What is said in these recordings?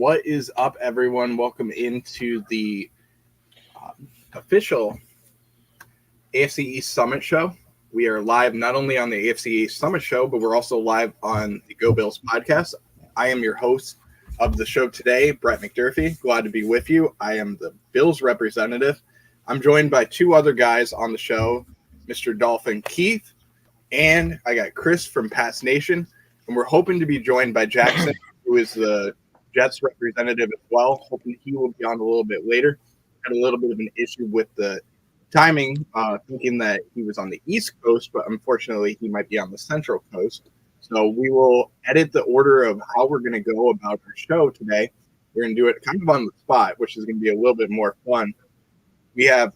What is up, everyone? Welcome into the official AFC East Summit Show. We are live not only on the AFC East Summit Show, but we're also live on the Go Bills podcast. I am your host of the show today, Brett McDurphy. Glad to be with you. I am the Bills representative. I'm joined by two other guys on the show, Mr. Dolphin Keith, and I got Chris from Pats Nation. And we're hoping to be joined by Jackson, who is the Jets representative as well. Hoping he will be on a little bit later. Had a little bit of an issue with the timing, thinking that he was on the East Coast, but unfortunately he might be on the Central Coast. So we will edit the order of how we're going to go about our show today. We're going to do it kind of on the spot, which is going to be a little bit more fun. We have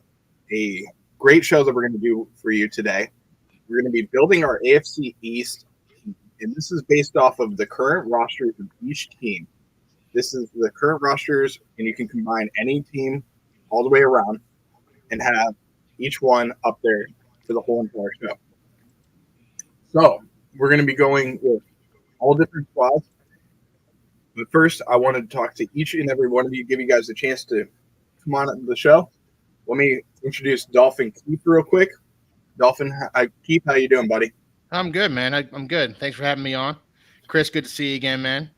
a great show that we're going to do for you today. We're going to be building our AFC East, and this is based off of the current rosters of each team. This is the current rosters, and you can combine any team all the way around and have each one up there for the whole entire show. So we're going to be going with all different squads. But first, I wanted to talk to each and every one of you, give you guys a chance to come on the show. Let me introduce Dolphin Keith real quick. Dolphin, Keith, how you doing, buddy? I'm good, man. I'm good. Thanks for having me on. Chris, good to see you again, man.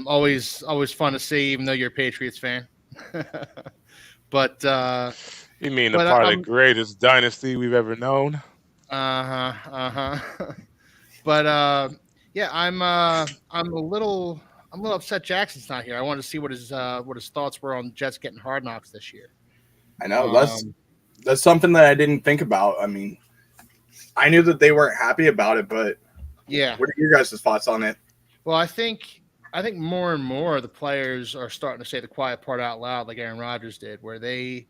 Always fun to see, even though you're a Patriots fan. But you mean the part of the greatest dynasty we've ever known? But yeah, I'm a little upset Jackson's not here. I wanted to see what his thoughts were on Jets getting Hard Knocks this year. I know that's something that I didn't think about. I mean, I knew that they weren't happy about it, but yeah, what are your guys' thoughts on it? Well, I think more and more the players are starting to say the quiet part out loud, like Aaron Rodgers did, where they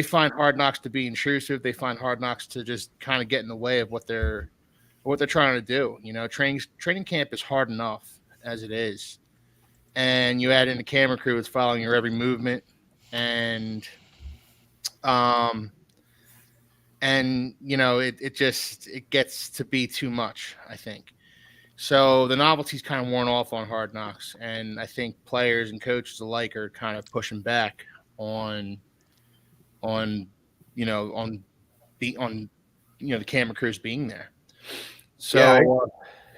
find Hard Knocks to be intrusive. They find Hard Knocks to just kind of get in the way of what they're trying to do. You know, training camp is hard enough as it is, and you add in the camera crew that's following your every movement, and you know, it gets to be too much, I think. So the novelty's kind of worn off on Hard Knocks, and I think players and coaches alike are kind of pushing back on the camera crews being there. So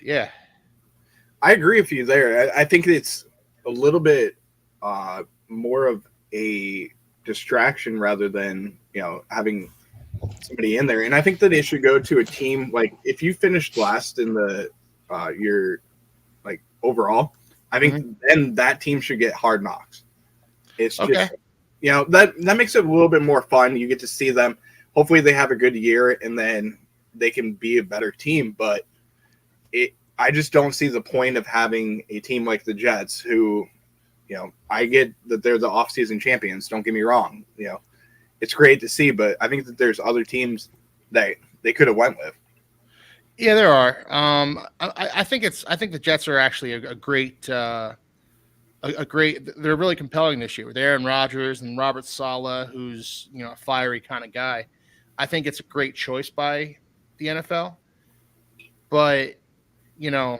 yeah, I agree with you there. I think it's a little bit more of a distraction rather than, you know, having somebody in there. And I think that it should go to a team, like if you finished last in the your like overall, I think then that team should get Hard Knocks. It's just, you know, that makes it a little bit more fun. You get to see them. Hopefully they have a good year and then they can be a better team. But I just don't see the point of having a team like the Jets who, you know, I get that they're the offseason champions. Don't get me wrong. You know, it's great to see, but I think that there's other teams that they could have went with. Yeah, there are. I think the Jets are actually a great. They're really compelling this year with Aaron Rodgers and Robert Saleh, who's, you know, a fiery kind of guy. I think it's a great choice by the NFL, but, you know,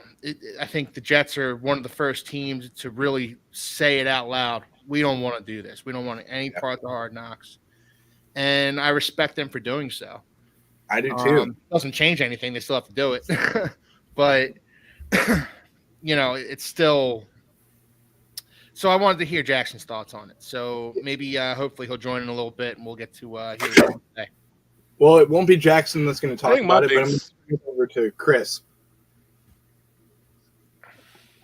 I think the Jets are one of the first teams to really say it out loud. We don't want to do this. We don't want any part of the Hard Knocks, and I respect them for doing so. I do too. Doesn't change anything. They still have to do it, but you know, it's still. So I wanted to hear Jackson's thoughts on it. So maybe, hopefully, he'll join in a little bit, and we'll get to hear it today. Well, it won't be Jackson that's going to talk about it, but I'm going to turn it over to Chris.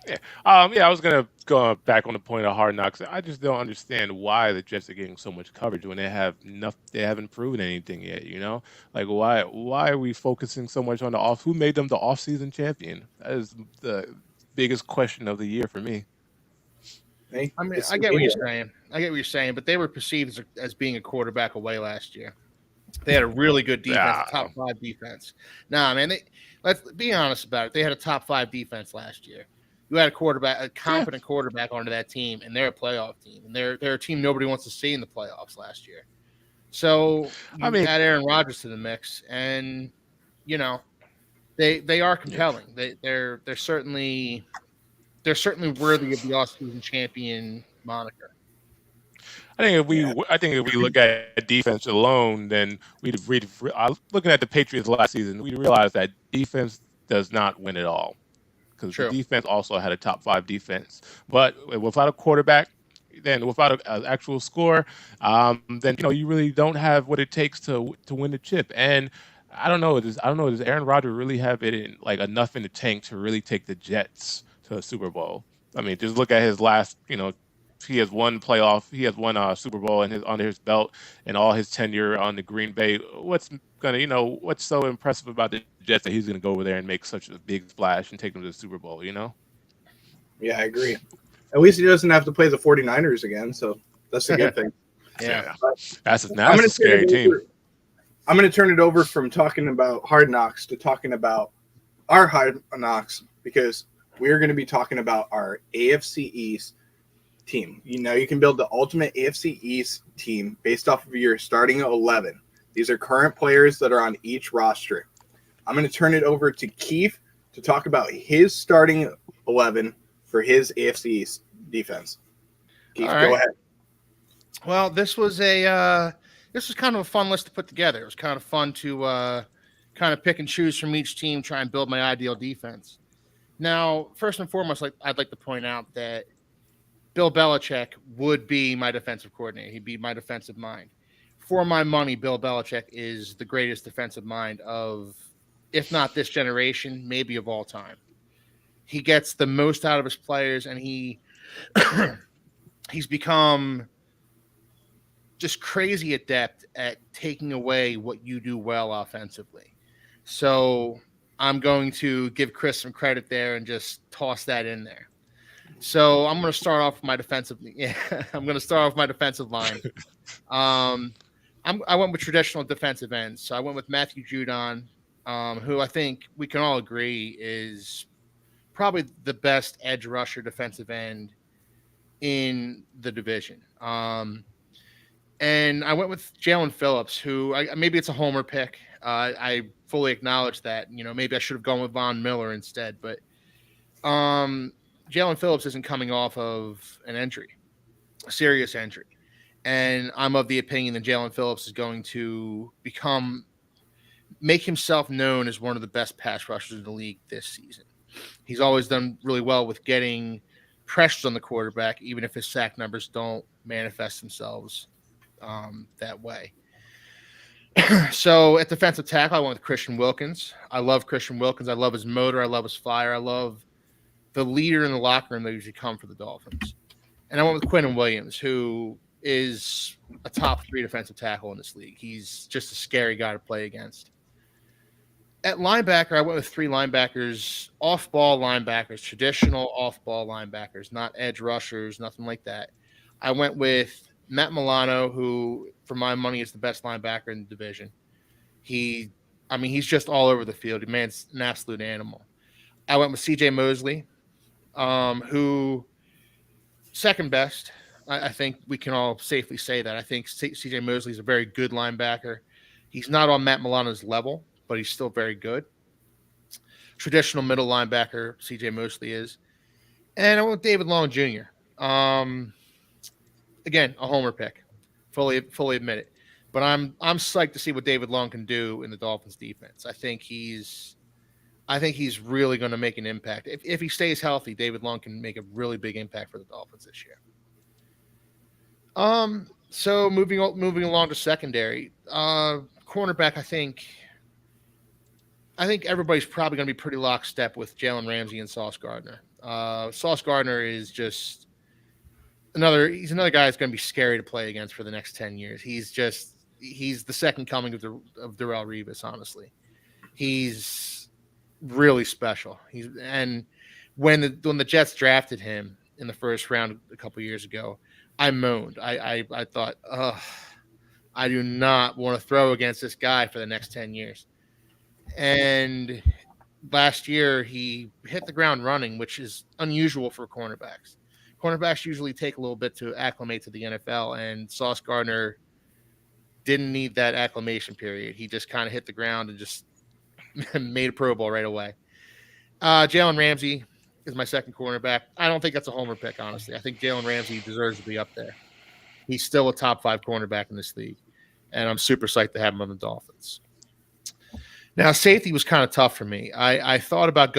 Yeah, I was going to go back on the point of Hard Knocks. I just don't understand why the Jets are getting so much coverage when they haven't proven anything yet. You know, like why are we focusing so much on the off? Who made them the off-season champion? That is the biggest question of the year for me. I mean, I get what you're saying, but they were perceived as being a quarterback away last year. They had a really good defense, a top 5 defense. Nah, man, let's be honest about it. They had a top 5 defense last year. You had a confident quarterback onto that team, and they're a playoff team, and they're a team nobody wants to see in the playoffs last year. So add Aaron Rodgers to the mix, and you know they are compelling. They're certainly they're certainly worthy of the off-season champion moniker. I think if we look at defense alone, then we'd looking at the Patriots last season, we realize that defense does not win it all, because the True. defense also had a top 5 defense. But without a quarterback, then without an actual score, then you really don't have what it takes to win the chip. And I don't know. Does Aaron Rodgers really have it in like enough in the tank to really take the Jets to a Super Bowl? I mean, just look at his last. He has one playoff. He has one Super Bowl under his belt, and all his tenure on the Green Bay. What's so impressive about the Jets that he's gonna go over there and make such a big splash and take them to the Super Bowl? Yeah, I agree. At least he doesn't have to play the 49ers again, so that's a good thing. Yeah. That's a scary team. I'm going to turn it over from talking about Hard Knocks to talking about our Hard Knocks, because we're going to be talking about our AFC East team. You can build the ultimate AFC East team based off of your starting 11. These are current players that are on each roster. I'm going to turn it over to Keith to talk about his starting 11 for his AFC East defense. Keith, go ahead. Well, this was kind of a fun list to put together. It was kind of fun to kind of pick and choose from each team, try and build my ideal defense. Now, first and foremost, I'd like to point out that Bill Belichick would be my defensive coordinator. He'd be my defensive mind. For my money, Bill Belichick is the greatest defensive mind of, if not this generation, maybe of all time. He gets the most out of his players, and he's become just crazy adept at taking away what you do well offensively. So I'm going to give Chris some credit there and just toss that in there. So I'm going to start off with my defensive. Yeah, I'm going to start off my defensive line. I went with traditional defensive ends. So I went with Matthew Judon, who I think we can all agree is probably the best edge rusher defensive end in the division. And I went with Jalen Phillips, who maybe it's a homer pick. I fully acknowledge that. Maybe I should have gone with Von Miller instead. But Jalen Phillips isn't coming off of an injury, a serious injury. And I'm of the opinion that Jalen Phillips is going to make himself known as one of the best pass rushers in the league this season. He's always done really well with getting pressures on the quarterback, even if his sack numbers don't manifest themselves that way. So at defensive tackle, I went with Christian Wilkins. I love Christian Wilkins. I love his motor. I love his fire. I love the leader in the locker room that usually come for the Dolphins. And I went with Quinnen Williams, who is a top 3 defensive tackle in this league. He's just a scary guy to play against. At linebacker, I went with 3 linebackers, off-ball linebackers, traditional off-ball linebackers, not edge rushers, nothing like that. I went with Matt Milano, who, for my money, is the best linebacker in the division. He's just all over the field. The man's an absolute animal. I went with C.J. Mosley, who second best. I think we can all safely say that. I think C.J. Mosley is a very good linebacker. He's not on Matt Milano's level, but he's still very good. Traditional middle linebacker, C.J. Mosley is. And I went with David Long Jr. Again, a homer pick. Fully admit it. But I'm psyched to see what David Long can do in the Dolphins defense. I think he's really going to make an impact. If he stays healthy, David Long can make a really big impact for the Dolphins this year. So moving along to secondary, cornerback, I think everybody's probably going to be pretty lockstep with Jalen Ramsey and Sauce Gardner. Sauce Gardner is just another guy that's going to be scary to play against for the next 10 years. He's the second coming of Darrelle Revis, honestly. He's really special. And when the Jets drafted him in the first round a couple years ago, I moaned. I thought, I do not want to throw against this guy for the next 10 years. And last year he hit the ground running, which is unusual for cornerbacks. Cornerbacks usually take a little bit to acclimate to the NFL, and Sauce Gardner didn't need that acclimation period. He just kind of hit the ground and just made a Pro Bowl right away. Jalen Ramsey, is my second cornerback. I don't think that's a homer pick, honestly. I think Jalen Ramsey deserves to be up there. He's still a top 5 cornerback in this league, and I'm super psyched to have him on the Dolphins. Now, safety was kind of tough for me. I thought about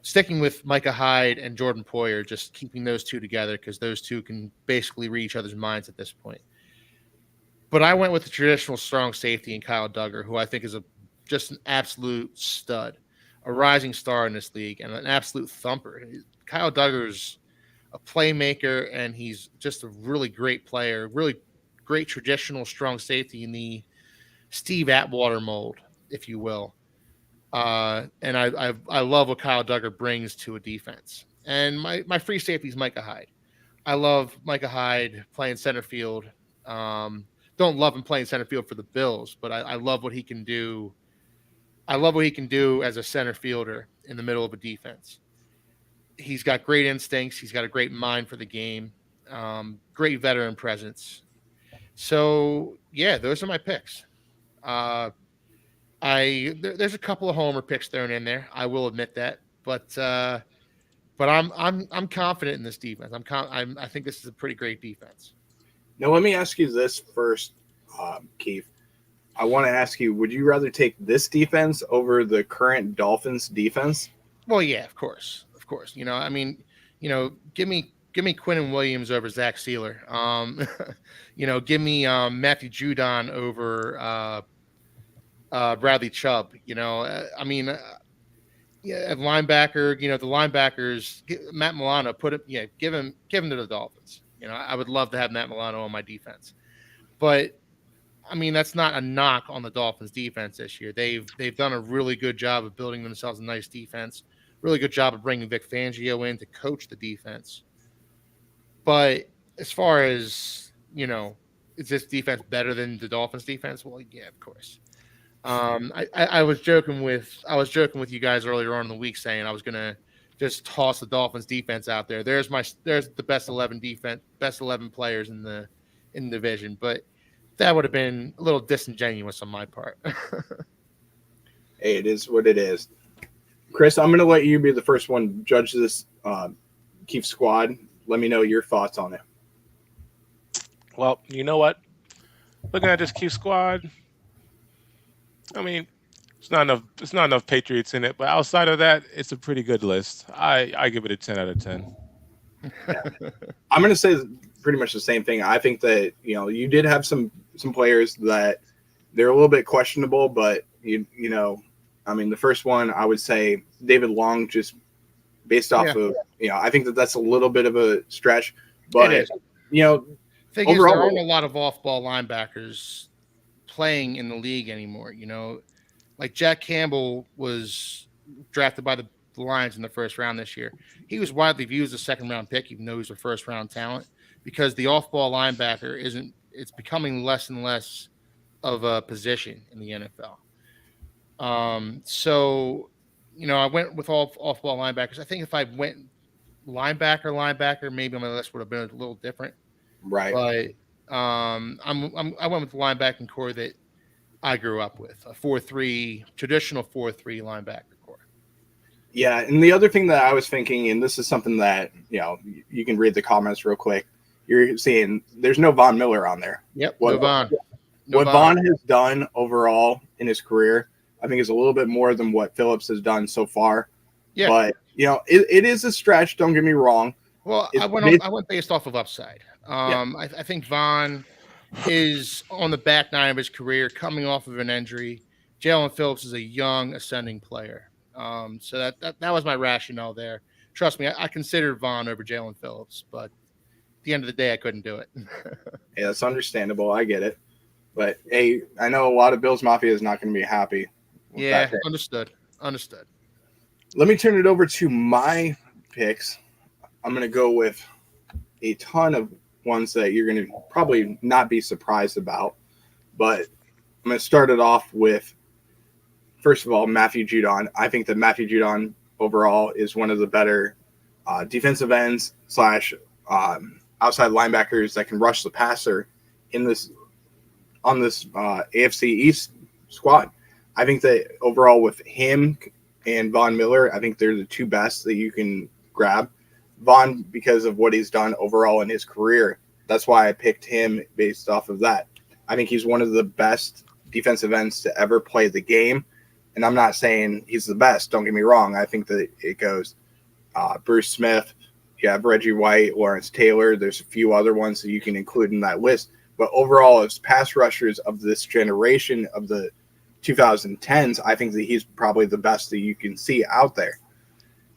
sticking with Micah Hyde and Jordan Poyer, just keeping those two together because those two can basically read each other's minds at this point. But I went with the traditional strong safety in Kyle Duggar, who I think is just an absolute stud, a rising star in this league, and an absolute thumper. Kyle Duggar's a playmaker, and he's just a really great player, really great traditional strong safety in the Steve Atwater mold, if you will. And I love what Kyle Duggar brings to a defense. And my free safety is Micah Hyde. I love Micah Hyde playing center field. Don't love him playing center field for the Bills, but I love what he can do. I love what he can do as a center fielder in the middle of a defense. He's got great instincts. He's got a great mind for the game. Great veteran presence. So yeah, those are my picks. There's a couple of homer picks thrown in there. I will admit that, but I'm confident in this defense. I think this is a pretty great defense. Now, let me ask you this first, Keith. I want to ask you: would you rather take this defense over the current Dolphins defense? Well, yeah, of course. I mean, give me Quinnen Williams over Zach Sealer. Give me Matthew Judon over Bradley Chubb. At linebacker, the linebackers, Matt Milano, give him to the Dolphins. I would love to have Matt Milano on my defense, but I mean that's not a knock on the Dolphins defense this year. They've done a really good job of building themselves a nice defense. Really good job of bringing Vic Fangio in to coach the defense. But as far as is this defense better than the Dolphins defense? Well, yeah, of course. I was joking with you guys earlier on in the week saying I was gonna just toss the Dolphins defense out there. There's the best 11 players in the division, but that would have been a little disingenuous on my part. Hey, it is what it is. Chris, I'm gonna let you be the first one to judge this Keith squad. Let me know your thoughts on it. Well, you know what? Looking at this Keith squad, I mean, it's not enough Patriots in it, but outside of that, it's a pretty good list. I give it a 10 out of 10. Yeah. I'm going to say pretty much the same thing. I think that, you did have some players that they're a little bit questionable, but the first one I would say David Long, just based off of, I think that's a little bit of a stretch, but thing overall, there aren't a lot of off-ball linebackers playing in the league anymore. Like Jack Campbell was drafted by the Lions in the first round this year. He was widely viewed as a second-round pick, even though he's a first-round talent, because the off-ball linebacker it's becoming less and less of a position in the NFL. So I went with all off-ball linebackers. I think if I went linebacker, maybe my list would have been a little different. Right. But I went with the linebacking core that I grew up with, a 4-3, traditional 4-3 linebacker core. Yeah, and the other thing that I was thinking, and this is something that, you can read the comments real quick. You're seeing there's no Von Miller on there. Yep, What Von has done overall in his career, I think is a little bit more than what Phillips has done so far. Yeah. But, it is a stretch, don't get me wrong. Well, I went based off of upside. I think Von is on the back nine of his career, coming off of an injury. Jalen Phillips is a young ascending player. So that was my rationale there. Trust me, I considered Von over Jalen Phillips, but at the end of the day, I couldn't do it. Yeah, that's understandable. I get it. But, hey, I know a lot of Bills Mafia is not going to be happy. Yeah, understood. Let me turn it over to my picks. I'm going to go with a ton of ones that you're going to probably not be surprised about. But I'm going to start it off with, first of all, Matthew Judon. I think that Matthew Judon overall is one of the better defensive ends / outside linebackers that can rush the passer on this AFC East squad. I think that overall with him and Von Miller. I think they're the two best that you can grab. Von, because of what he's done overall in his career, that's why I picked him based off of that. I think he's one of the best defensive ends to ever play the game. And I'm not saying he's the best. Don't get me wrong. I think that it goes Bruce Smith, you have Reggie White, Lawrence Taylor. There's a few other ones that you can include in that list. But overall, as pass rushers of this generation of the 2010s, I think that he's probably the best that you can see out there.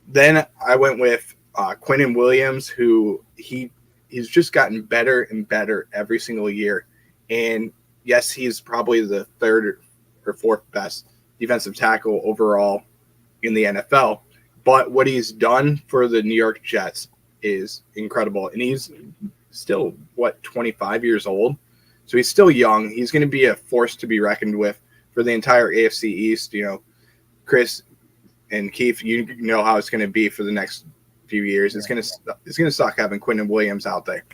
Then I went with Quinnen Williams, who he's just gotten better and better every single year. And yes, he's probably the third or fourth best defensive tackle overall in the NFL. But what he's done for the New York Jets is incredible. And he's still, 25 years old? So he's still young. He's going to be a force to be reckoned with for the entire AFC East. You know, Chris and Keith, you know how it's going to be for the next few years. It's going to suck having Quinnen Williams out there.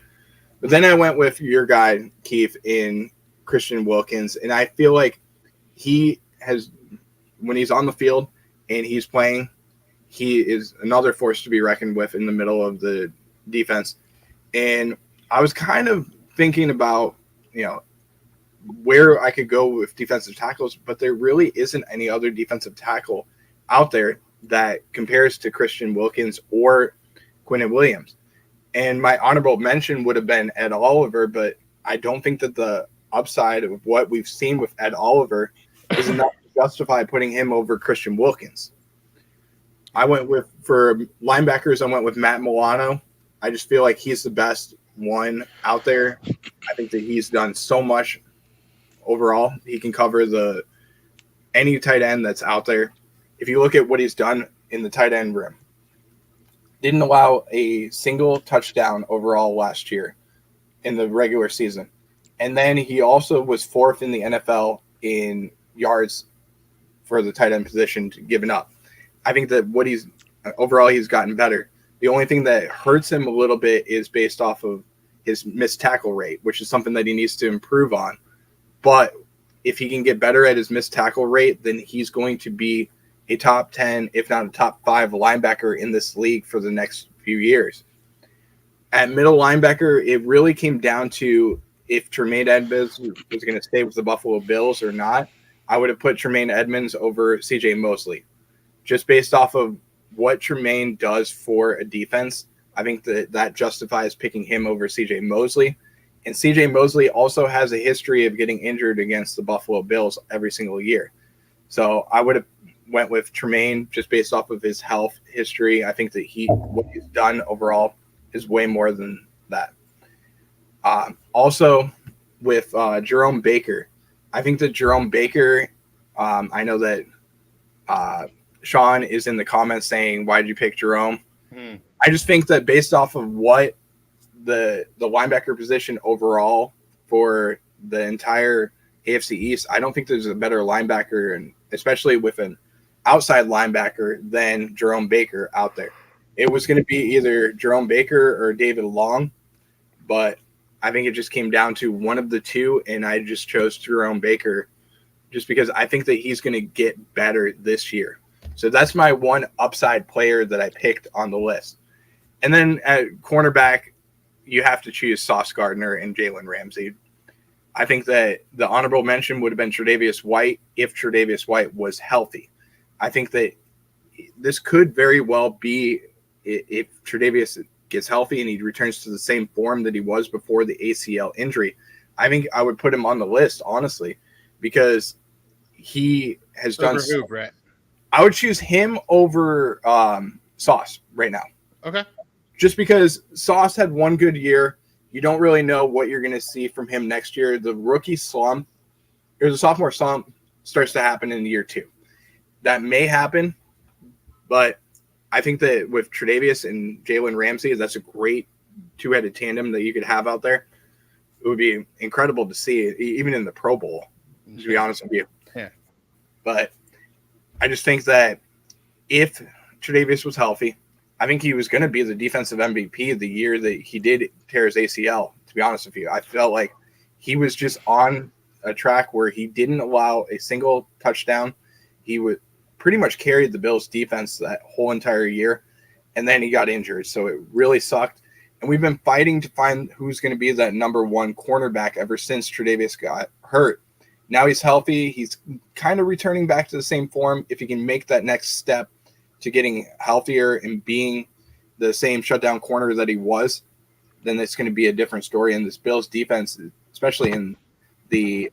But then I went with your guy, Keith, in Christian Wilkins. And I feel like he has, when he's on the field and he's playing, he is another force to be reckoned with in the middle of the defense. And I was kind of thinking about, where I could go with defensive tackles, but there really isn't any other defensive tackle out there that compares to Christian Wilkins or Quinnen Williams. And my honorable mention would have been Ed Oliver, but I don't think that the upside of what we've seen with Ed Oliver is enough to justify putting him over Christian Wilkins. For linebackers, I went with Matt Milano. I just feel like he's the best one out there. I think that he's done so much overall. He can cover any tight end that's out there. If you look at what he's done in the tight end room, didn't allow a single touchdown overall last year in the regular season. And then he also was fourth in the NFL in yards for the tight end position given up. I think that overall he's gotten better. The only thing that hurts him a little bit is based off of his missed tackle rate, which is something that he needs to improve on. But if he can get better at his missed tackle rate, then he's going to be a top 10, if not a top 5 linebacker in this league for the next few years. At middle linebacker, it really came down to if Tremaine Edmonds was going to stay with the Buffalo Bills or not. I would have put Tremaine Edmonds over CJ Mosley. Just based off of what Tremaine does for a defense, I think that justifies picking him over CJ Mosley. And CJ Mosley also has a history of getting injured against the Buffalo Bills every single year. So I would have went with Tremaine just based off of his health history. I think that what he's done overall is way more than that. Also with Jerome Baker, I think that Jerome Baker, I know that Sean is in the comments saying, why did you pick Jerome? I just think that based off of what the linebacker position overall for the entire AFC East, I don't think there's a better linebacker, and especially with an outside linebacker, than Jerome Baker out there. It was going to be either Jerome Baker or David Long, but I think it just came down to one of the two, and I just chose Jerome Baker just because I think that he's going to get better this year. So that's my one upside player that I picked on the list. And then at cornerback, you have to choose Sauce Gardner and Jalen Ramsey. I think that the honorable mention would have been Tre'Davious White if Tre'Davious White was healthy. I think that this could very well be, if Tre'Davious gets healthy and he returns to the same form that he was before the ACL injury, I think I would put him on the list, honestly, because he has done Over who, Brett? I would choose him over Sauce right now. Okay. Just because Sauce had one good year. You don't really know what you're going to see from him next year. The rookie slump, or the sophomore slump, starts to happen in year 2. That may happen, but I think that with Tre'Davious and Jalen Ramsey, that's a great two-headed tandem that you could have out there. It would be incredible to see, even in the Pro Bowl, to be honest with you. Yeah. But I just think that if Tre'Davious was healthy, I think he was going to be the defensive MVP the year that he did tear his ACL, to be honest with you. I felt like he was just on a track where he didn't allow a single touchdown. pretty much carried the Bills defense that whole entire year. And then he got injured. So it really sucked. And we've been fighting to find who's going to be that number one cornerback ever since Tre'Davious got hurt. Now he's healthy. He's kind of returning back to the same form. If he can make that next step to getting healthier and being the same shutdown corner that he was, then it's going to be a different story. And this Bills defense, especially in the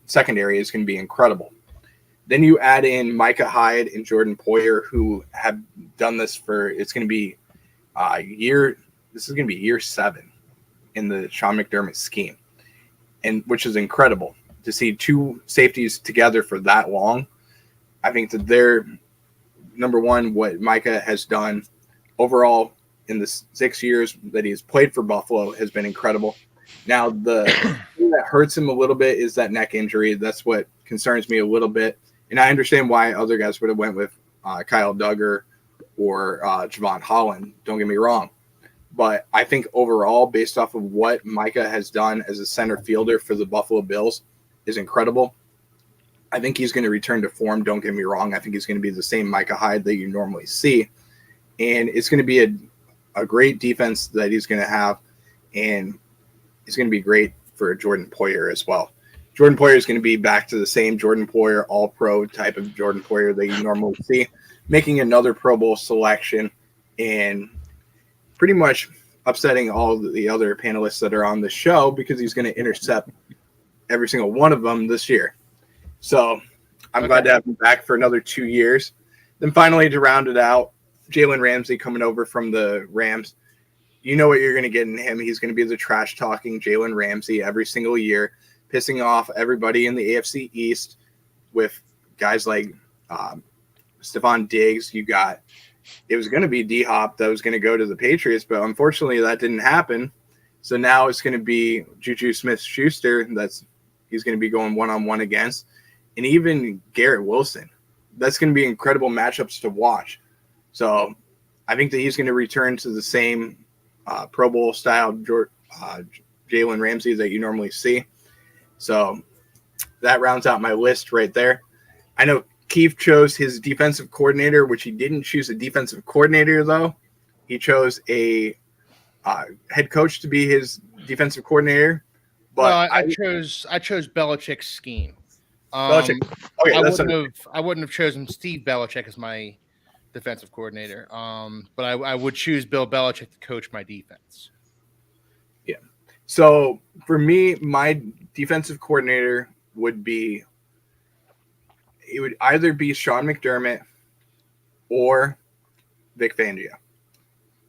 secondary, is going to be incredible. Then you add in Micah Hyde and Jordan Poyer, who have done this for, it's going to be this is going to be year 7 in the Sean McDermott scheme, and which is incredible to see two safeties together for that long. I think that they're, number one, what Micah has done overall in the 6 years that he's played for Buffalo has been incredible. Now, the thing that hurts him a little bit is that neck injury. That's what concerns me a little bit. And I understand why other guys would have went with Kyle Duggar or Javon Holland. Don't get me wrong. But I think overall, based off of what Micah has done as a center fielder for the Buffalo Bills, is incredible. I think he's going to return to form. Don't get me wrong. I think he's going to be the same Micah Hyde that you normally see. And it's going to be a great defense that he's going to have. And it's going to be great for Jordan Poyer as well. Jordan Poyer is going to be back to the same Jordan Poyer all-pro type of Jordan Poyer that you normally see, making another Pro Bowl selection and pretty much upsetting all of the other panelists that are on the show because he's going to intercept every single one of them this year. So I'm glad to have him back for another 2 years. Then finally, to round it out, Jalen Ramsey coming over from the Rams. You know what you're going to get in him. He's going to be the trash-talking Jalen Ramsey every single year, pissing off everybody in the AFC East with guys like Stephon Diggs. It was going to be D-Hop that was going to go to the Patriots, but unfortunately that didn't happen. So now it's going to be Juju Smith-Schuster he's going to be going one-on-one against, and even Garrett Wilson. That's going to be incredible matchups to watch. So I think that he's going to return to the same Pro Bowl style Jalen Ramsey that you normally see. So that rounds out my list right there. I know Keith chose his defensive coordinator, which he didn't choose a defensive coordinator, though. He chose a head coach to be his defensive coordinator. But I chose Belichick's scheme. Belichick. Okay, I wouldn't have chosen Steve Belichick as my defensive coordinator. But I would choose Bill Belichick to coach my defense. Yeah. So for me, my defensive coordinator would either be Sean McDermott or Vic Fangio.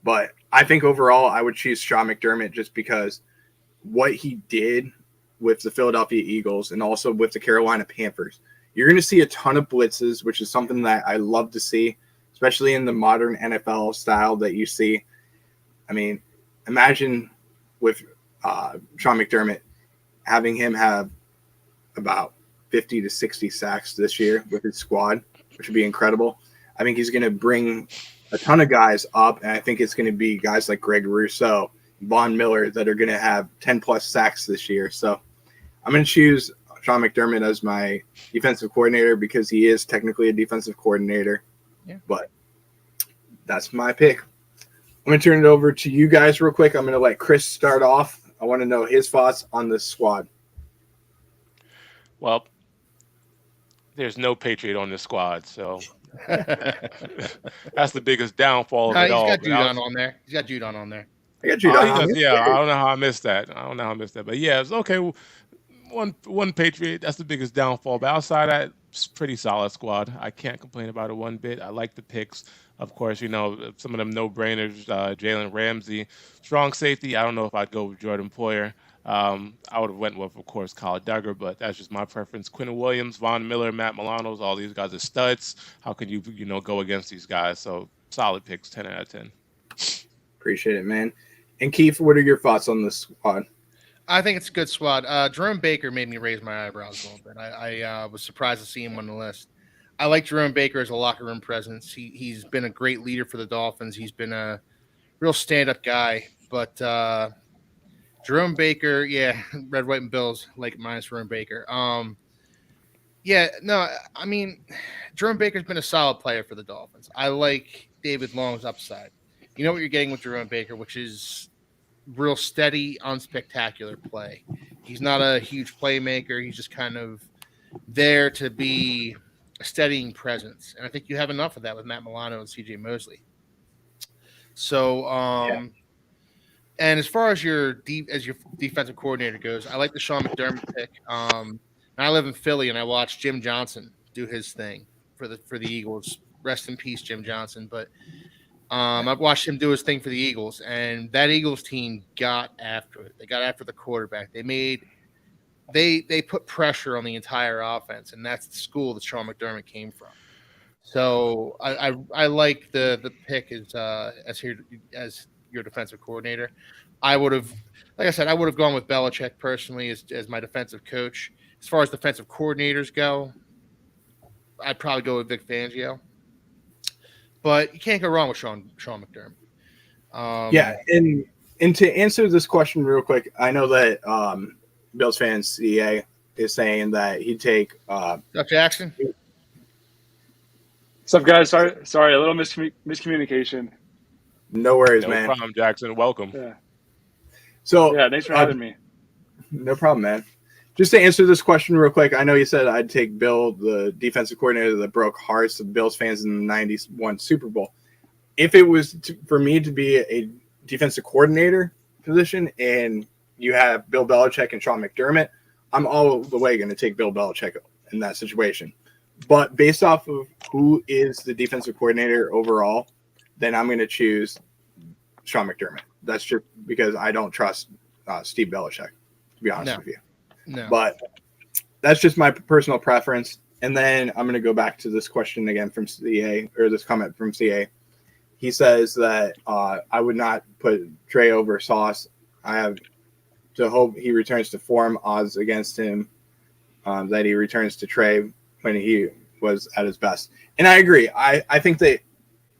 But I think overall I would choose Sean McDermott just because what he did with the Philadelphia Eagles and also with the Carolina Panthers. You're going to see a ton of blitzes, which is something that I love to see, especially in the modern NFL style that you see. I mean, imagine with Sean McDermott having him have about 50 to 60 sacks this year with his squad, which would be incredible. I think he's going to bring a ton of guys up, and I think it's going to be guys like Greg Rousseau, Von Miller that are going to have 10-plus sacks this year. So I'm going to choose Sean McDermott as my defensive coordinator because he is technically a defensive coordinator. Yeah. But that's my pick. I'm going to turn it over to you guys real quick. I'm going to let Chris start off. I want to know his thoughts on this squad. Well, there's no Patriot on this squad, so that's the biggest downfall of it all. He's got Judon on there. He's got Judon on there. I got Judon. Yeah, I don't know how I missed that. But yeah, it's okay. One Patriot, that's the biggest downfall. But outside that, it's pretty solid squad. I can't complain about it one bit. I like the picks. Of course, some of them no-brainers, Jalen Ramsey. Strong safety, I don't know if I'd go with Jordan Poyer. I would have went with, of course, Kyle Duggar, but that's just my preference. Quinn Williams, Von Miller, Matt Milano's, all these guys are studs. How can you go against these guys? So solid picks, 10 out of 10. Appreciate it, man. And Keith, what are your thoughts on this squad? I think it's a good squad. Jerome Baker made me raise my eyebrows a little bit. I was surprised to see him on the list. I like Jerome Baker as a locker room presence. He's been a great leader for the Dolphins. He's been a real stand-up guy. But Jerome Baker, yeah, red, white, and Bills, like minus Jerome Baker. Yeah, no, I mean, Jerome Baker's been a solid player for the Dolphins. I like David Long's upside. You know what you're getting with Jerome Baker, which is real steady, unspectacular play. He's not a huge playmaker. He's just kind of there to be a steadying presence. And I think you have enough of that with Matt Milano and CJ Mosley. So, and as far as your defensive coordinator goes, I like the Sean McDermott pick. And I live in Philly, and I watched Jim Johnson do his thing for the Eagles. Rest in peace, Jim Johnson. But I've watched him do his thing for the Eagles, and that Eagles team got after it. They got after the quarterback. They put pressure on the entire offense, and that's the school that Sean McDermott came from. So I like the pick as your defensive coordinator. I would have, like I said, I would have gone with Belichick personally as my defensive coach. As far as defensive coordinators go, I'd probably go with Vic Fangio. But you can't go wrong with Sean McDermott. And to answer this question real quick, I know that Bills fan CA is saying that he'd take Jackson. What's up, guys? Sorry, a little miscommunication. No worries, No man. problem, Jackson. Welcome. Yeah. So Yeah, thanks for having me. No problem, man. Just to answer this question real quick, I know you said I'd take Bill, the defensive coordinator that broke hearts of Bills fans in the '91 Super Bowl. If it was for me to be a defensive coordinator position and you have Bill Belichick and Sean McDermott, I'm all the way going to take Bill Belichick in that situation. But based off of who is the defensive coordinator overall, then I'm going to choose Sean McDermott. That's just because I don't trust Steve Belichick, to be honest with you. No. But that's just my personal preference. And then I'm going to go back to this question again from CA, or this comment from CA. He says that I would not put Trey over Sauce. I have to hope he returns to form. Odds against him that he returns to Trey when he was at his best. And I agree. I think that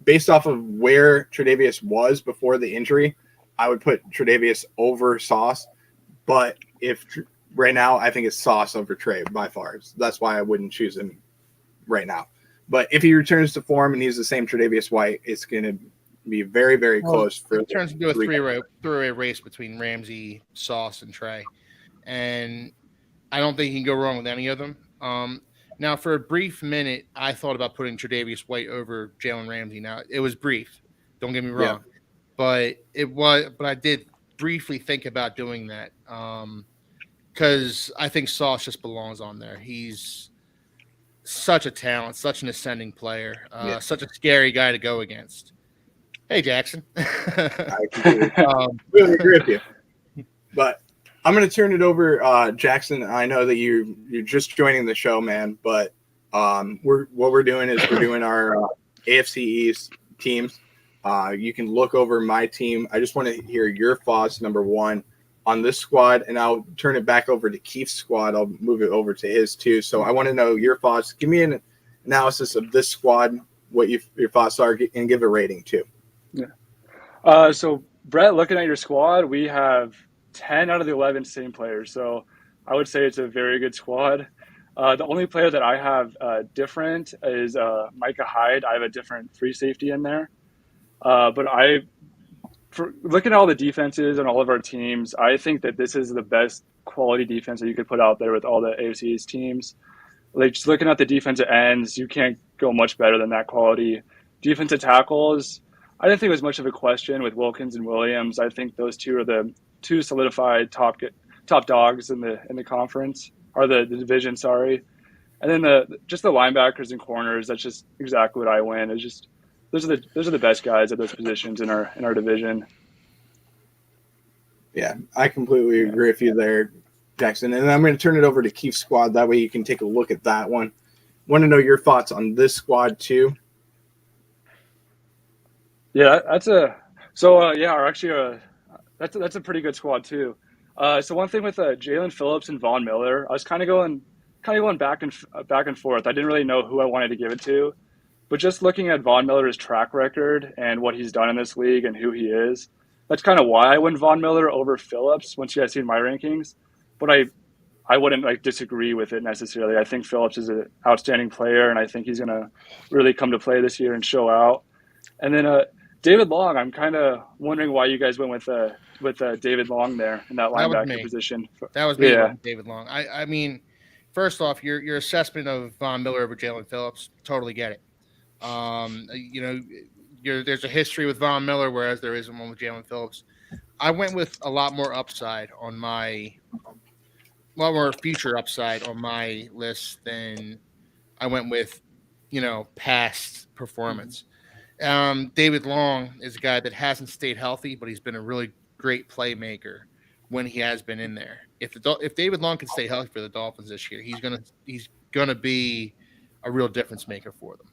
based off of where Tre'Davious was before the injury, I would put Tre'Davious over Sauce. But if right now, I think it's Sauce over Trey by far. That's why I wouldn't choose him right now. But if he returns to form and he's the same Tre'Davious White, it's going to be very, very close. It turns into a three-way race between Ramsey, Sauce, and Trey. And I don't think you can go wrong with any of them. Now, for a brief minute, I thought about putting Tre'Davious White over Jalen Ramsey. Now, it was brief. Don't get me wrong. Yeah. But I did briefly think about doing that because I think Sauce just belongs on there. He's such a talent, such an ascending player, such a scary guy to go against. Hey, Jackson. I completely agree with you. But I'm going to turn it over, Jackson. I know that you're just joining the show, man. But we're doing our AFC East teams. You can look over my team. I just want to hear your thoughts, number one, on this squad, and I'll turn it back over to Keith's squad. I'll move it over to his too. So I want to know your thoughts. Give me an analysis of this squad, what your thoughts are, and give a rating too. Yeah. So Brett, looking at your squad, we have 10 out of the 11 same players. So I would say it's a very good squad. The only player that I have different is Micah Hyde. I have a different free safety in there. But for looking at all the defenses and all of our teams, I think that this is the best quality defense that you could put out there with all the AFC East teams. Like, just looking at the defensive ends, you can't go much better than that quality. Defensive tackles, I didn't think it was much of a question with Wilkins and Williams. I think those two are the two solidified top dogs in the conference, or the division, sorry. And then just the linebackers and corners, that's just exactly what I win. It's just those are the best guys at those positions in our division. Yeah, I completely agree with you there, Jackson. And I'm going to turn it over to Keith's squad. That way you can take a look at that one. Want to know your thoughts on this squad too? Yeah, that's a pretty good squad too. So one thing with Jalen Phillips and Von Miller, I was kind of going back and forth. I didn't really know who I wanted to give it to. But just looking at Von Miller's track record and what he's done in this league and who he is, that's kind of why I went Von Miller over Phillips once you guys seen my rankings. But I wouldn't like disagree with it necessarily. I think Phillips is an outstanding player, and I think he's going to really come to play this year and show out. And then David Long, I'm kind of wondering why you guys went with David Long there in that That was linebacker me. position. That was me, Yeah. David Long. I mean, first off, your assessment of Von Miller over Jalen Phillips, totally get it. There's a history with Von Miller, whereas there isn't one with Jalen Phillips. I went with a lot more future upside on my list than I went with, past performance. David Long is a guy that hasn't stayed healthy, but he's been a really great playmaker when he has been in there. If David Long can stay healthy for the Dolphins this year, he's gonna be a real difference maker for them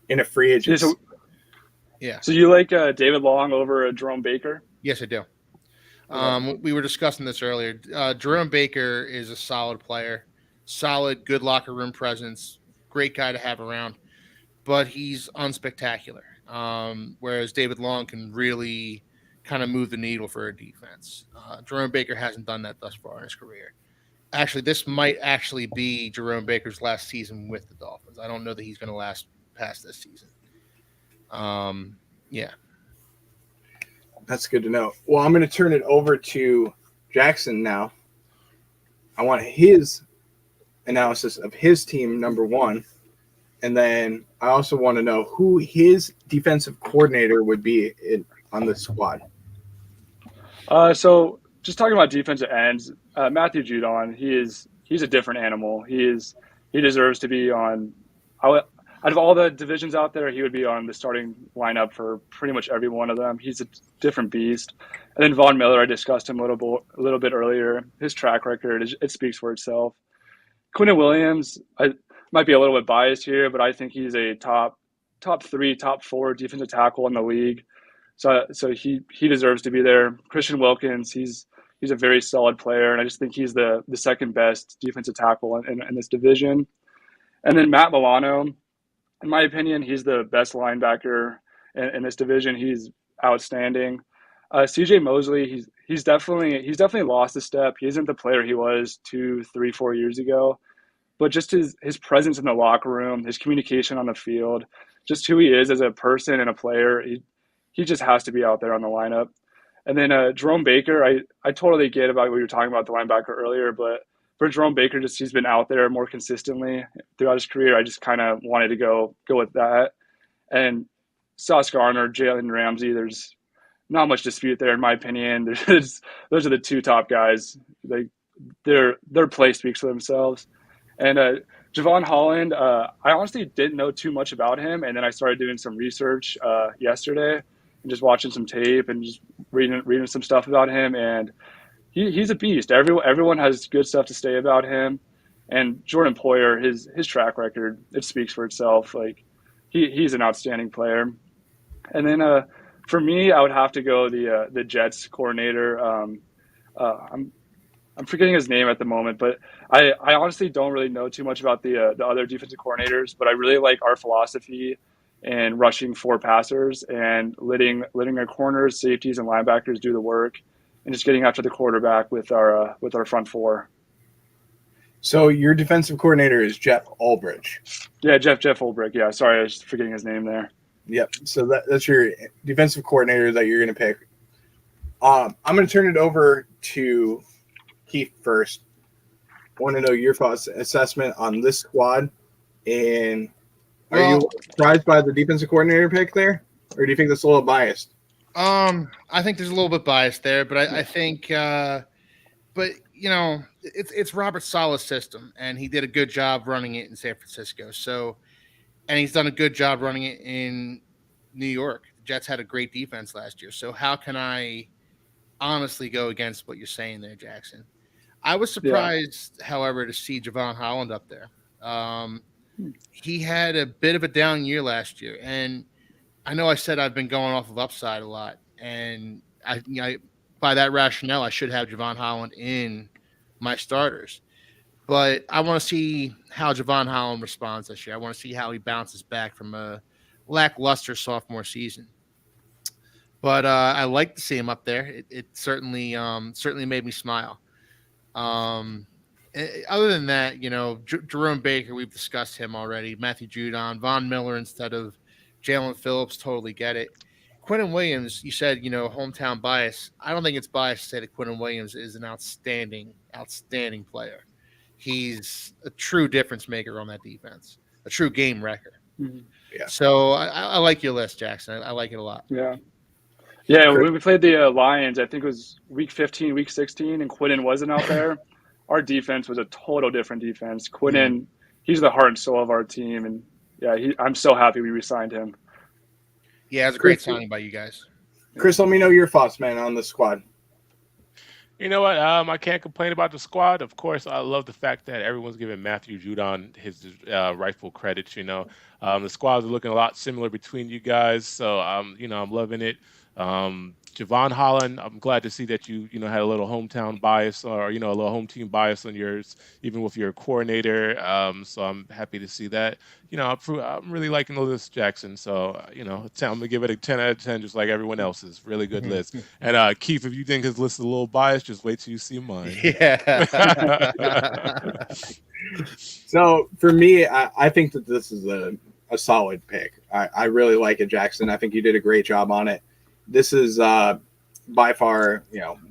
in a free agent. Yeah. So you like David Long over Jerome Baker? Yes, I do. We were discussing this earlier. Jerome Baker is a solid player, solid, good locker room presence, great guy to have around, but he's unspectacular. Whereas David Long can really kind of move the needle for a defense. Jerome Baker hasn't done that thus far in his career. Actually, this might actually be Jerome Baker's last season with the Dolphins. I don't know that he's going to last past this season. Yeah. That's good to know. Well, I'm going to turn it over to Jackson now. I want his analysis of his team, number one. And then I also want to know who his defensive coordinator would be on the squad. So just talking about defensive ends, Matthew Judon, he's a different animal. He deserves to be on. Out of all the divisions out there, he would be on the starting lineup for pretty much every one of them. He's a different beast. And then Von Miller, I discussed him a little bit earlier. His track record, it speaks for itself. Quinnen Williams, I might be a little bit biased here, but I think he's a top 3, top 4 defensive tackle in the league. So he deserves to be there. Christian Wilkins, he's a very solid player, and I just think he's the second best defensive tackle in this division. And then Matt Milano, in my opinion, he's the best linebacker in this division. He's outstanding. CJ Mosley, he's definitely lost a step. He isn't the player he was 2, 3, 4 years ago, but just his presence in the locker room, his communication on the field, just who he is as a person and a player, he just has to be out there on the lineup. And then Jerome Baker, I totally get about what you were talking about the linebacker earlier, but for Jerome Baker, he's been out there more consistently throughout his career. I just kind of wanted to go with that. And Sauce Gardner, Jalen Ramsey, there's not much dispute there in my opinion. Those are the 2 top guys. Their play speaks for themselves. And Javon Holland, I honestly didn't know too much about him, and then I started doing some research yesterday and just watching some tape and just reading some stuff about him, and he's a beast. Everyone has good stuff to say about him. And Jordan Poyer, his track record, it speaks for itself. Like he's an outstanding player. And then for me, I would have to go the Jets coordinator. I'm forgetting his name at the moment, but I honestly don't really know too much about the other defensive coordinators, but I really like our philosophy in rushing 4 passers and letting our corners, safeties, and linebackers do the work, and just getting after the quarterback with our front 4. So your defensive coordinator is Jeff Ulbrich. Yeah, Jeff Ulbrich. Yeah, sorry, I was forgetting his name there. Yep. So that's your defensive coordinator that you're going to pick. I'm going to turn it over to Keith first. I want to know your thoughts, assessment on this squad, and are you surprised by the defensive coordinator pick there, or do you think that's a little biased? I think there's a little bit biased there, but I think, but it's Robert Saleh's system, and he did a good job running it in San Francisco. So, and he's done a good job running it in New York. The Jets had a great defense last year. So how can I honestly go against what you're saying there, Jackson? I was surprised, however, to see Javon Holland up there. He had a bit of a down year last year, and I know I said I've been going off of upside a lot, and I by that rationale, I should have Javon Holland in my starters. But I want to see how Javon Holland responds this year. I want to see how he bounces back from a lackluster sophomore season. But I like to see him up there. It certainly made me smile. And Other than that, Jerome Baker, we've discussed him already. Matthew Judon, Von Miller instead of Jalen Phillips, totally get it. Quentin Williams, you said, hometown bias. I don't think it's biased to say that Quentin Williams is an outstanding player. He's a true difference maker on that defense, a true game wrecker. Mm-hmm. Yeah. So I like your list, Jackson. I like it a lot. Yeah. Yeah, when we played the Lions, I think it was week 15, week 16, and Quinnen wasn't out there. Our defense was a total different defense. Quinnen, he's the heart and soul of our team, and yeah, I'm so happy we re-signed him. Yeah, it's a great signing by you guys. Chris, let me know your thoughts, man, on the squad. You know what? I can't complain about the squad. Of course, I love the fact that everyone's giving Matthew Judon his rightful credits. The squads are looking a lot similar between you guys, so I'm loving it. Javon Holland, I'm glad to see that you had a little hometown bias or a little home team bias on yours, even with your coordinator. So I'm happy to see that. I'm really liking the list, Jackson. So I'm gonna give it a 10 out of 10, just like everyone else's. Really good list. And Keith, if you think his list is a little biased, just wait till you see mine. Yeah. So for me, I think that this is a solid pick. I really like it, Jackson. I think you did a great job on it. This is by far,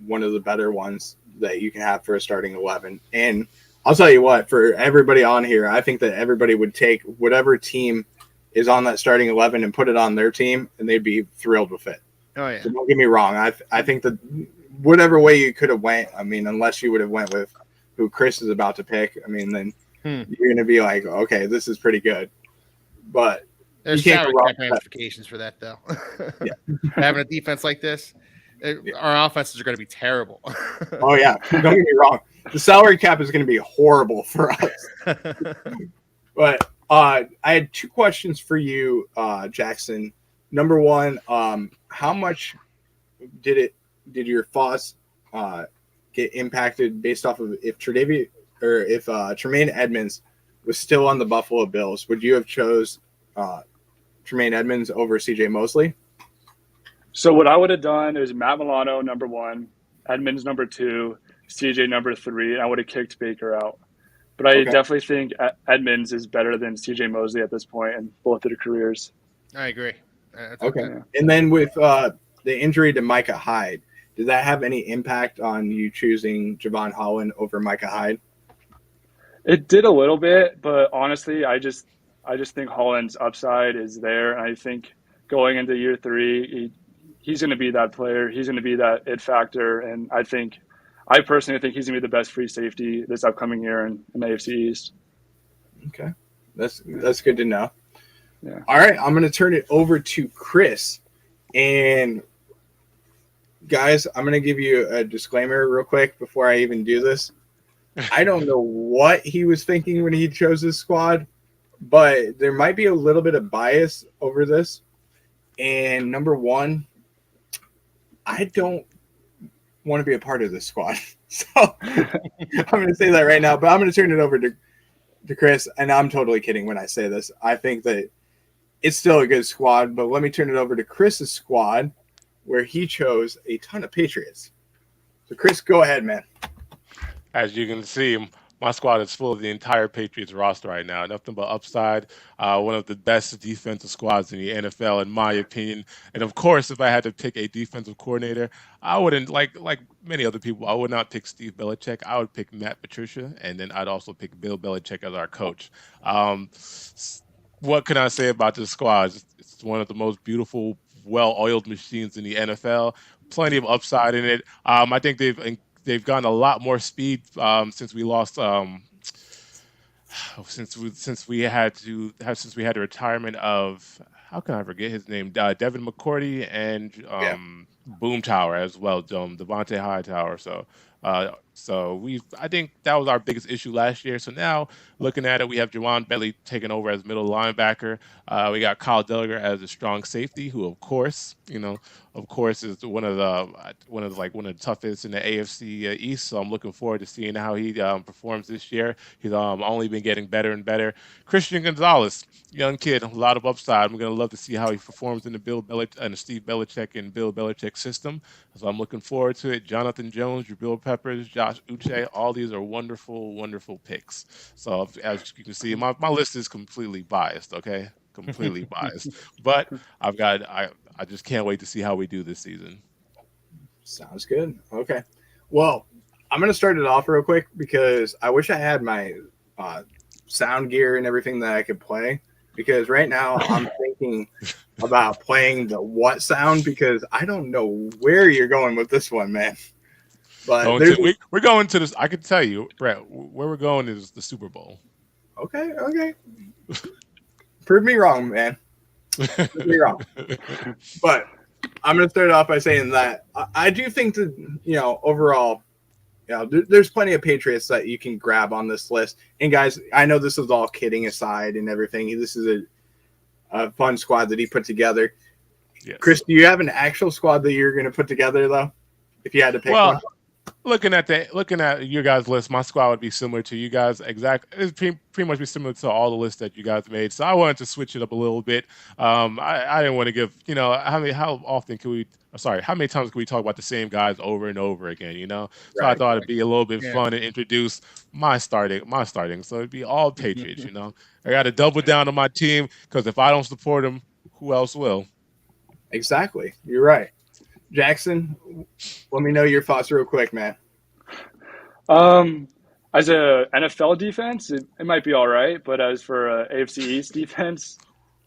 one of the better ones that you can have for a starting 11. And I'll tell you what, for everybody on here, I think that everybody would take whatever team is on that starting 11 and put it on their team, and they'd be thrilled with it. Oh yeah. So don't get me wrong. I think that whatever way you could have went, unless you would have went with who Chris is about to pick, then you're gonna be like, okay, this is pretty good. But there's salary cap ramifications for that, though. Yeah. Having a defense like this, our offenses are going to be terrible. Oh yeah, don't get me wrong. The salary cap is going to be horrible for us. But I had two questions for you, Jackson. Number one, how much did your thoughts get impacted based off of if Tremaine Edmonds was still on the Buffalo Bills? Would you have chose Tremaine Edmonds over CJ Mosley? So what I would have done is Matt Milano number 1, Edmonds number 2, CJ number 3, and I would have kicked Baker out. But I definitely think Edmonds is better than CJ Mosley at this point in both of their careers. I agree. Okay. And then with the injury to Micah Hyde, did that have any impact on you choosing Javon Holland over Micah Hyde? It did a little bit, but honestly, I just think Holland's upside is there. And I think going into year 3, he's going to be that player. He's going to be that it factor. And I personally think he's going to be the best free safety this upcoming year in the AFC East. Okay. That's good to know. Yeah. All right. I'm going to turn it over to Chris. And guys, I'm going to give you a disclaimer real quick before I even do this. I don't know what he was thinking when he chose his squad, but there might be a little bit of bias over this. And number one, I don't want to be a part of this squad. So I'm going to say that right now, but I'm going to turn it over to Chris. And I'm totally kidding when I say this. I think that it's still a good squad, but let me turn it over to Chris's squad where he chose a ton of Patriots. So Chris, go ahead, man. As you can see, my squad is full of the entire Patriots roster right now. Nothing but upside. One of the best defensive squads in the NFL, in my opinion. And of course, if I had to pick a defensive coordinator, I wouldn't, like many other people, I would not pick Steve Belichick. I would pick Matt Patricia, and then I'd also pick Bill Belichick as our coach. What can I say about this squad? It's one of the most beautiful, well-oiled machines in the NFL. Plenty of upside in it. I think they've gotten a lot more speed since we lost. Since we had the retirement of, how can I forget his name? Devin McCourty and Boomtower as well, Devontae Hightower. So I think that was our biggest issue last year. So now looking at it, we have Jawan Bentley taking over as middle linebacker. We got Kyle Duggar as a strong safety, who of course is one of the toughest in the AFC East. So I'm looking forward to seeing how he performs this year. He's only been getting better and better. Christian Gonzalez, young kid, a lot of upside. I'm gonna love to see how he performs in the Steve Belichick and Bill Belichick system. So I'm looking forward to it. Jonathan Jones, Jabril Peppers, Josh Uche. All these are wonderful, wonderful picks. So as you can see, my list is completely biased. Okay, completely biased. But I just can't wait to see how we do this season. Sounds good. Okay. Well, I'm going to start it off real quick because I wish I had my uh, sound gear and everything that I could play. Because right now I'm thinking about playing the what sound because I don't know where you're going with this one, man. But We're going to this. I can tell you, Brett, where we're going is the Super Bowl. okay. Prove me wrong, man. Prove me wrong. But I'm going to start off by saying that I do think that, overall, there's plenty of Patriots that you can grab on this list. And guys, I know this is all kidding aside and everything. This is a fun squad that he put together. Yes. Chris, do you have an actual squad that you're going to put together, though, if you had to pick one? Looking at your guys' list, my squad would be similar to you guys. It'd pretty much be similar to all the lists that you guys made. So I wanted to switch it up a little bit. I didn't want to give, how many times can we talk about the same guys over and over again, So right, I thought it'd be a little bit fun to introduce my starting. So it'd be all Patriots, I got to double down on my team because if I don't support them, who else will? Exactly. You're right. Jackson, let me know your thoughts real quick, man. As a NFL defense, it might be all right, but as for AFC East defense,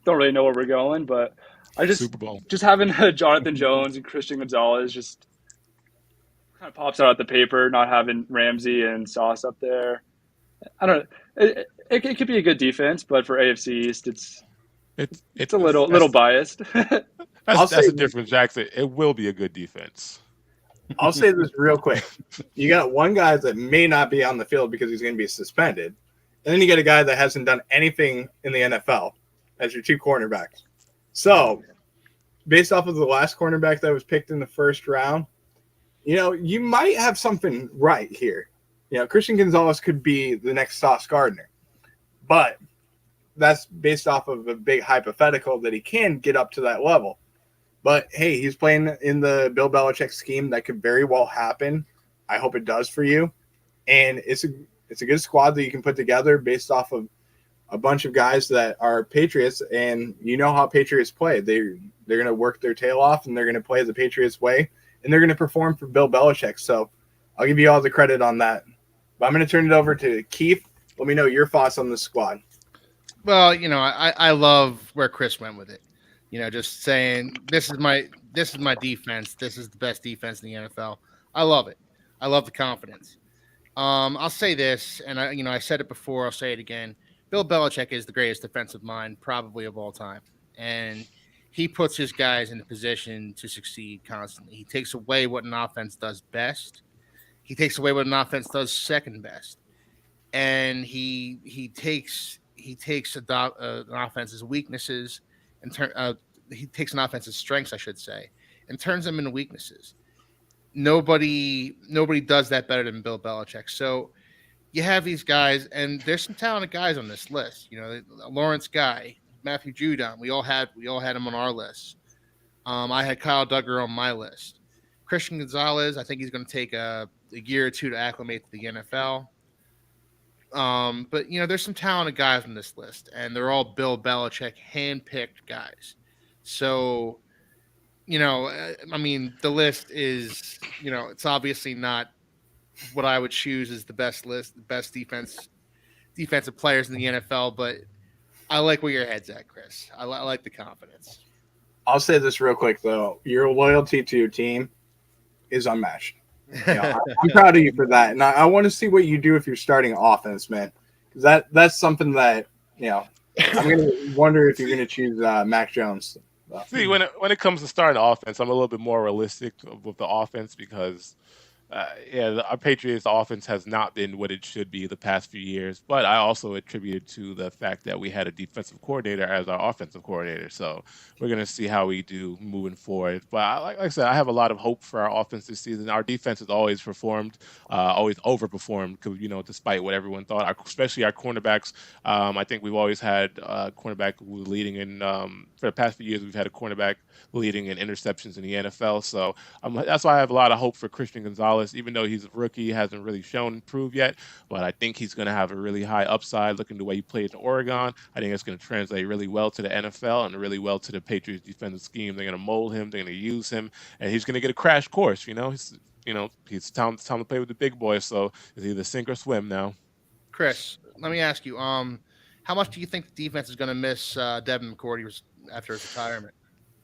don't really know where we're going. But I just having Jonathan Jones and Christian Gonzalez just kind of pops out at the paper. Not having Ramsey and Sauce up there, I don't know. It could be a good defense, but for AFC East, it's a little biased. That's the difference, Jackson. It will be a good defense. I'll say this real quick. You got one guy that may not be on the field because he's going to be suspended. And then you get a guy that hasn't done anything in the NFL as your two cornerbacks. So, based off of the last cornerback that was picked in the first round, you might have something right here. Christian Gonzalez could be the next Sauce Gardner. But that's based off of a big hypothetical that he can get up to that level. But, hey, he's playing in the Bill Belichick scheme. That could very well happen. I hope it does for you. And it's a good squad that you can put together based off of a bunch of guys that are Patriots. And you know how Patriots play. They're going to work their tail off, and they're going to play the Patriots way. And they're going to perform for Bill Belichick. So I'll give you all the credit on that. But I'm going to turn it over to Keith. Let me know your thoughts on the squad. Well, I love where Chris went with it. Just saying this is my defense. This is the best defense in the NFL. I love it. I love the confidence. I'll say this, and I said it before. I'll say it again. Bill Belichick is the greatest defensive mind probably of all time, and he puts his guys in a position to succeed constantly. He takes away what an offense does best. He takes away what an offense does second best, and he takes an offense's weaknesses and he takes an offense's strengths, I should say, and turns them into weaknesses. Nobody does that better than Bill Belichick. So you have these guys, and there's some talented guys on this list. Lawrence Guy, Matthew Judon. We all had him on our list. I had Kyle Duggar on my list. Christian Gonzalez, I think he's going to take a year or two to acclimate to the NFL. But there's some talented guys on this list, and they're all Bill Belichick hand-picked guys. So, the list is, it's obviously not what I would choose as the best defensive players in the NFL, but I like where your head's at, Chris. I like the confidence. I'll say this real quick, though. Your loyalty to your team is unmatched. I'm proud of you for that, and I want to see what you do if you're starting offense, man. Because that's something that I'm going to wonder if you're going to choose Mac Jones. See, when it comes to starting offense, I'm a little bit more realistic with the offense because our Patriots offense has not been what it should be the past few years, but I also attribute it to the fact that we had a defensive coordinator as our offensive coordinator. So we're going to see how we do moving forward. But like I said, I have a lot of hope for our offense this season. Our defense has always performed, always overperformed, because, despite what everyone thought, especially our cornerbacks. I think we've always had a cornerback leading in, for the past few years, we've had a cornerback leading in interceptions in the NFL. So that's why I have a lot of hope for Christian Gonzalez Dallas, even though he's a rookie, hasn't really shown prove yet. But I think he's going to have a really high upside. Looking the way he played in Oregon, I think it's going to translate really well to the NFL and really well to the Patriots defensive scheme. They're going to mold him, they're going to use him, and he's going to get a crash course. It's time to play with the big boys. So it's either sink or swim now. Chris, let me ask you, how much do you think the defense is going to miss Devin McCourty after his retirement?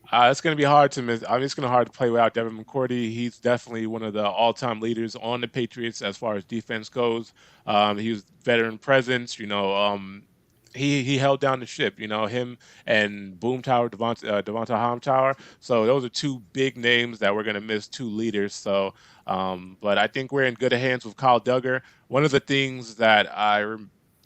It's going to be hard to miss. I mean, it's going to be hard to play without Devin McCourty. He's definitely one of the all-time leaders on the Patriots as far as defense goes. He was veteran presence. He held down the ship. Him and Boom Tower, Devonta Hamtower. So those are two big names that we're going to miss, two leaders. So, but I think we're in good hands with Kyle Duggar. One of the things that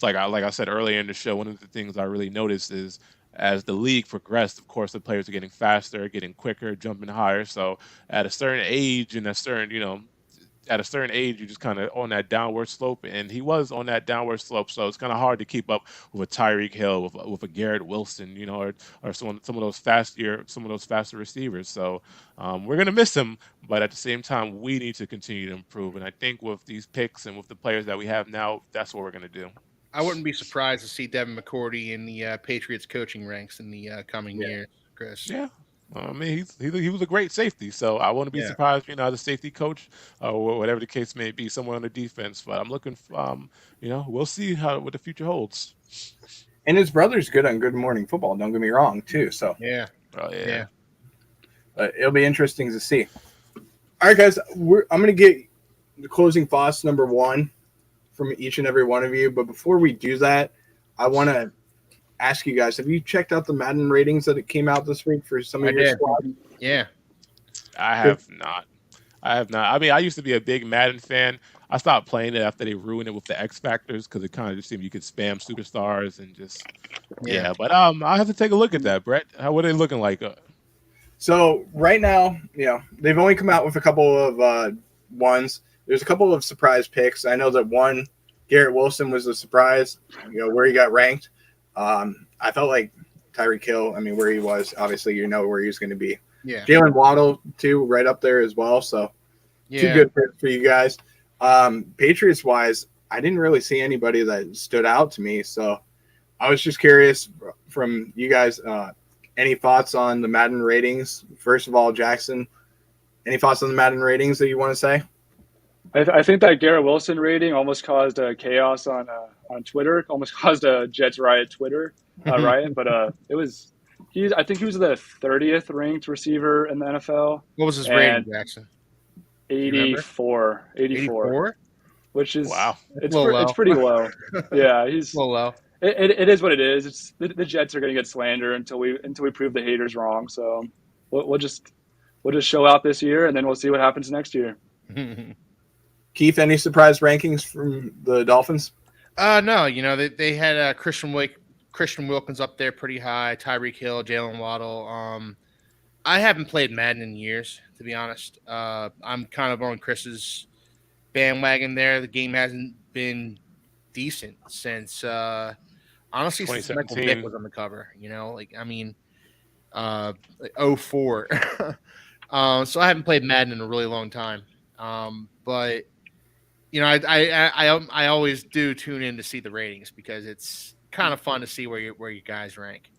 like I said earlier in the show, one of the things I really noticed is, as the league progressed, of course, the players are getting faster, getting quicker, jumping higher. So at a certain age and at a certain age, you're just kind of on that downward slope, and he was on that downward slope. So it's kind of hard to keep up with a Tyreek Hill, with a Garrett Wilson, or some of those faster receivers. So we're gonna miss him, but at the same time, we need to continue to improve. And I think with these picks and with the players that we have now, that's what we're gonna do. I wouldn't be surprised to see Devin McCourty in the Patriots coaching ranks in the coming year, Chris. Yeah. I mean, he was a great safety, so I wouldn't be surprised, as a safety coach or whatever the case may be, somewhere on the defense. But I'm looking, we'll see what the future holds. And his brother's good on Good Morning Football. Don't get me wrong, too. So yeah. It'll be interesting to see. All right, guys, I'm going to get the closing thoughts number one from each and every one of you. But before we do that, I want to ask you guys, have you checked out the Madden ratings that it came out this week for some of your squad? Yeah. I have not. I mean, I used to be a big Madden fan. I stopped playing it after they ruined it with the X Factors because it kind of just seemed you could spam superstars and just But I have to take a look at that, Brett. What are they looking like? So right now, they've only come out with a couple of ones. There's a couple of surprise picks. I know that one, Garrett Wilson, was a surprise. Where he got ranked. I felt like Tyreek Hill, where he was, obviously, where he was going to be. Yeah. Jalen Waddle, too, right up there as well. So, two good picks for you guys. Patriots-wise, I didn't really see anybody that stood out to me. So, I was just curious from you guys, any thoughts on the Madden ratings? First of all, Jackson, any thoughts on the Madden ratings that you want to say? I think that Garrett Wilson rating almost caused chaos on Twitter. Almost caused a Jets riot Twitter riot, but I think he was the 30th ranked receiver in the NFL. What was his rating, Jackson? 84. 84? Which is wow. It's pretty low. Yeah, he's a little low. It is what it is. It's the Jets are going to get slander until we prove the haters wrong. So we'll just show out this year, and then we'll see what happens next year. Keith, any surprise rankings from the Dolphins? No, they had Christian Wilkins up there pretty high, Tyreek Hill, Jalen Waddle. I haven't played Madden in years, to be honest. I'm kind of on Chris's bandwagon there. The game hasn't been decent since honestly since Michael Vick was on the cover. 04. So I haven't played Madden in a really long time. But I always do tune in to see the ratings because it's kind of fun to see where you guys rank.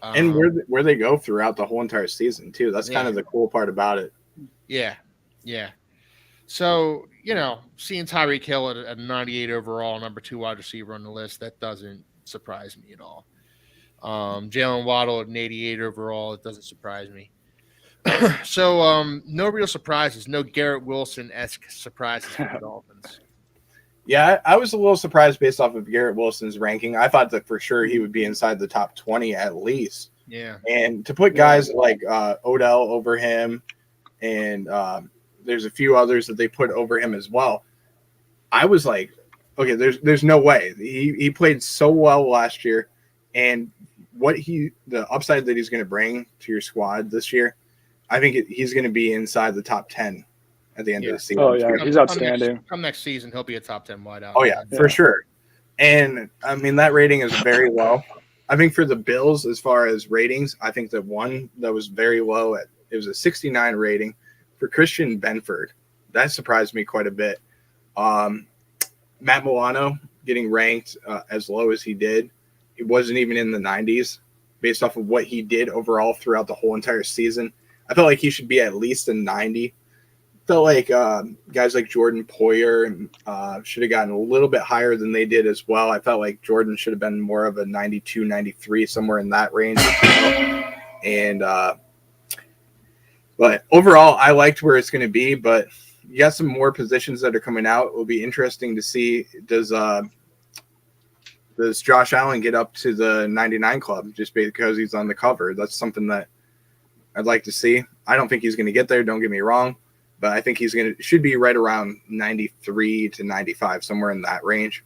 And where they go throughout the whole entire season too. That's kind of the cool part about it. Yeah. So, seeing Tyreek Hill at a 98 overall, number 2 wide receiver on the list, that doesn't surprise me at all. Jalen Waddle at an 88 overall, it doesn't surprise me. So, no real surprises, no Garrett Wilson-esque surprises for the Dolphins. Yeah, I was a little surprised based off of Garrett Wilson's ranking. I thought that for sure he would be inside the top 20 at least. Yeah. And to put guys like Odell over him, and there's a few others that they put over him as well, I was like, okay, there's no way. He played so well last year, and the upside that he's going to bring to your squad this year, I think he's going to be inside the top 10 at the end of the season. Oh, yeah, he's outstanding. Come next season, he'll be a top 10 wideout. Oh, yeah, for sure. And, that rating is very low. I think for the Bills, as far as ratings, I think that one that was very low, it was a 69 rating for Christian Benford. that surprised me quite a bit. Matt Milano getting ranked as low as he did. It wasn't even in the 90s based off of what he did overall throughout the whole entire season. I felt like he should be at least a 90. Felt like guys like Jordan Poyer should have gotten a little bit higher than they did as well. I felt like Jordan should have been more of a 92, 93, somewhere in that range. And but overall, I liked where it's going to be. But you got some more positions that are coming out. It will be interesting to see does Josh Allen get up to the 99 club just because he's on the cover. That's something that I'd like to see. I don't think he's going to get there. Don't get me wrong. But I think should be right around 93 to 95, somewhere in that range.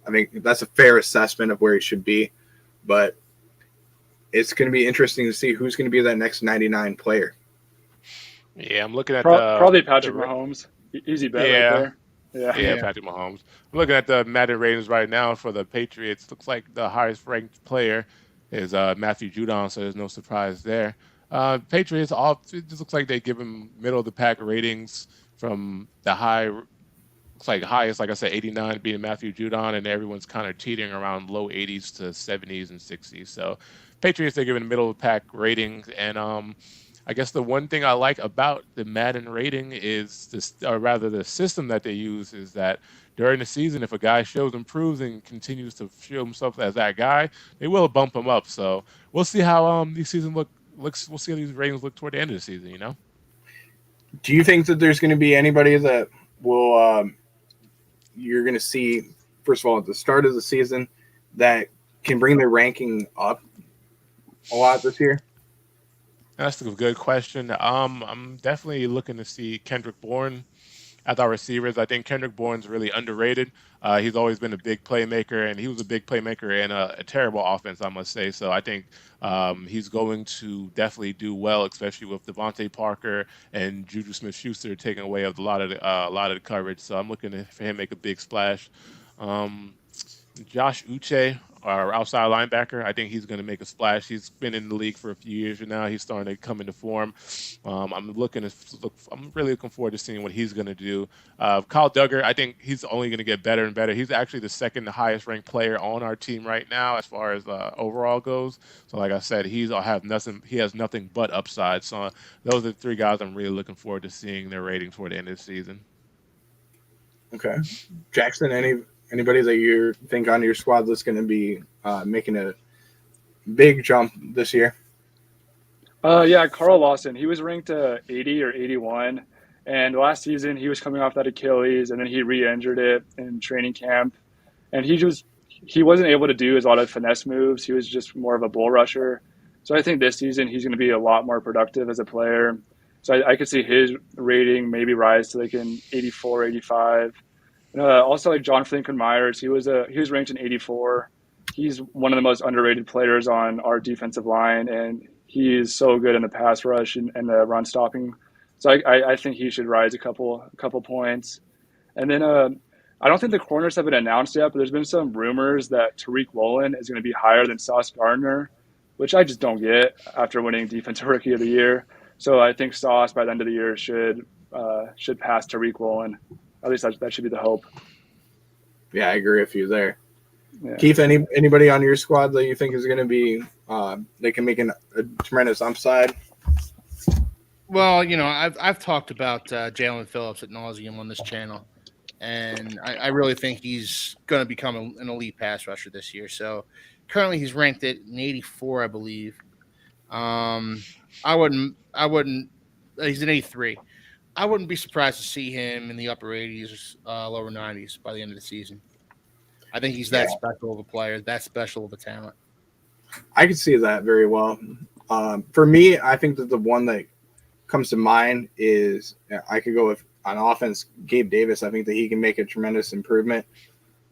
I think that's a fair assessment of where he should be. But it's going to be interesting to see who's going to be that next 99 player. Yeah, I'm looking at probably Patrick Mahomes. Easy bet right there. Yeah, Patrick Mahomes. I'm looking at the Madden ratings right now for the Patriots. Looks like the highest ranked player is Matthew Judon, so there's no surprise there. Patriots, it just looks like they give him middle of the pack ratings from the high. Looks like highest, like I said, 89 being Matthew Judon, and everyone's kind of teetering around low 80s to 70s and 60s. So Patriots, they're giving middle of the pack ratings, and I guess the one thing I like about the Madden rating is this, or rather the system that they use, is that during the season, if a guy improves and continues to show himself as that guy, they will bump him up. So we'll see how these season looks. We'll see how these ratings look toward the end of the season. You know. Do you think that there's going to be anybody that will you're going to see, first of all, at the start of the season, that can bring their ranking up a lot this year? That's a good question. I'm definitely looking to see Kendrick Bourne as our receivers. I think Kendrick Bourne's really underrated. He's always been a big playmaker, and he was a big playmaker in a terrible offense, I must say. So I think he's going to definitely do well, especially with Devontae Parker and Juju Smith-Schuster taking away a lot of the coverage. So I'm looking for him to make a big splash. Josh Uche, our outside linebacker, I think he's going to make a splash. He's been in the league for a few years now. He's starting to come into form. I'm really looking forward to seeing what he's going to do. Kyle Duggar, I think he's only going to get better and better. He's actually the second highest ranked player on our team right now as far as overall goes. So like I said, he has nothing but upside. So those are the three guys I'm really looking forward to seeing their rating toward the end of the season. Okay. Jackson, anybody that you think on your squad that's going to be making a big jump this year? Carl Lawson. He was ranked 80 or 81, and last season he was coming off that Achilles, and then he re-injured it in training camp, and he wasn't able to do a lot of finesse moves. He was just more of a bull rusher. So I think this season he's going to be a lot more productive as a player. So I could see his rating maybe rise to like an 84, 85. Also, like John Franklin Myers, he was ranked in 84. He's one of the most underrated players on our defensive line, and he is so good in the pass rush and the run stopping. So I think he should rise a couple points. And then I don't think the corners have been announced yet, but there's been some rumors that Tariq Woolen is going to be higher than Sauce Gardner, which I just don't get after winning Defensive Rookie of the Year. So I think Sauce by the end of the year should pass Tariq Woolen. At least that should be the hope. Yeah, I agree with you there. Yeah. Keith, anybody on your squad that you think is going to be they can make a tremendous upside? Well, I've talked about Jalen Phillips at nauseum on this channel, and I really think he's going to become an elite pass rusher this year. So currently he's ranked at an 84, I believe. I wouldn't. He's an 83. I wouldn't be surprised to see him in the upper 80s, lower 90s by the end of the season. I think he's that special of a player, that special of a talent. I could see that very well. For me, I think that the one that comes to mind is I could go with on offense, Gabe Davis. I think that he can make a tremendous improvement.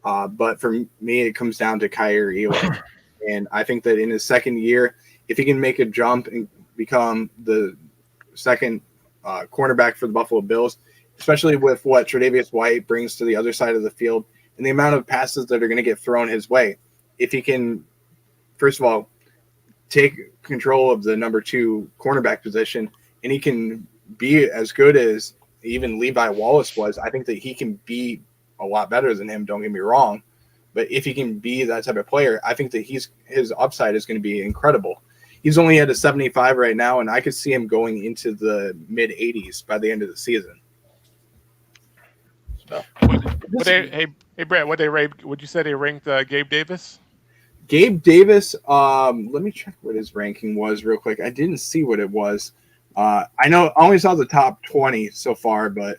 But for me, it comes down to Kyer Elam. And I think that in his second year, if he can make a jump and become the second cornerback for the Buffalo Bills, especially with what Tre'Davious White brings to the other side of the field and the amount of passes that are going to get thrown his way. If he can, first of all, take control of the number 2 cornerback position, and he can be as good as even Levi Wallace was. I think that he can be a lot better than him. Don't get me wrong, but if he can be that type of player, I think that his upside is going to be incredible. He's only at a 75 right now, and I could see him going into the mid 80s by the end of the season. So, Hey Brett, would you say they ranked Gabe Davis? Gabe Davis, let me check what his ranking was real quick. I didn't see what it was. I only saw the top 20 so far, but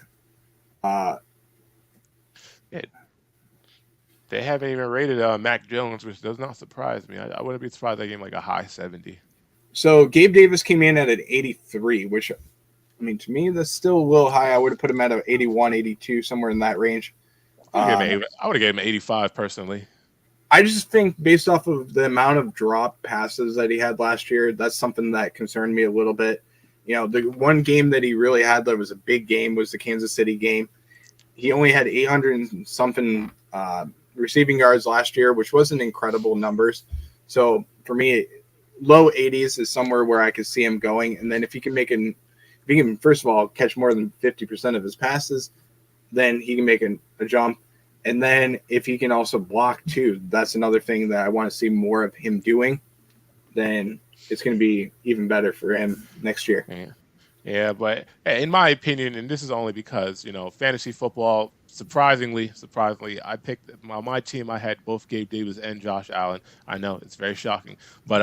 they haven't even rated Mac Jones, which does not surprise me. I wouldn't be surprised they gave him like a high 70. So Gabe Davis came in at an 83, which, I mean, to me, that's still a little high. I would have put him at an 81, 82, somewhere in that range. I would have gave him an 85 personally. I just think based off of the amount of drop passes that he had last year, that's something that concerned me a little bit. You know, the one game that he really had that was a big game was the Kansas City game. He only had 800 and something receiving yards last year, which wasn't incredible numbers. So for me, low 80s is somewhere where I could see him going. And then if he can first of all catch more than 50% of his passes, then he can make a jump. And then if he can also block too, that's another thing that I want to see more of him doing. Then it's going to be even better for him next year. Yeah, but in my opinion, and this is only because, fantasy football, surprisingly, I picked my team. I had both Gabe Davis and Josh Allen. I know it's very shocking, but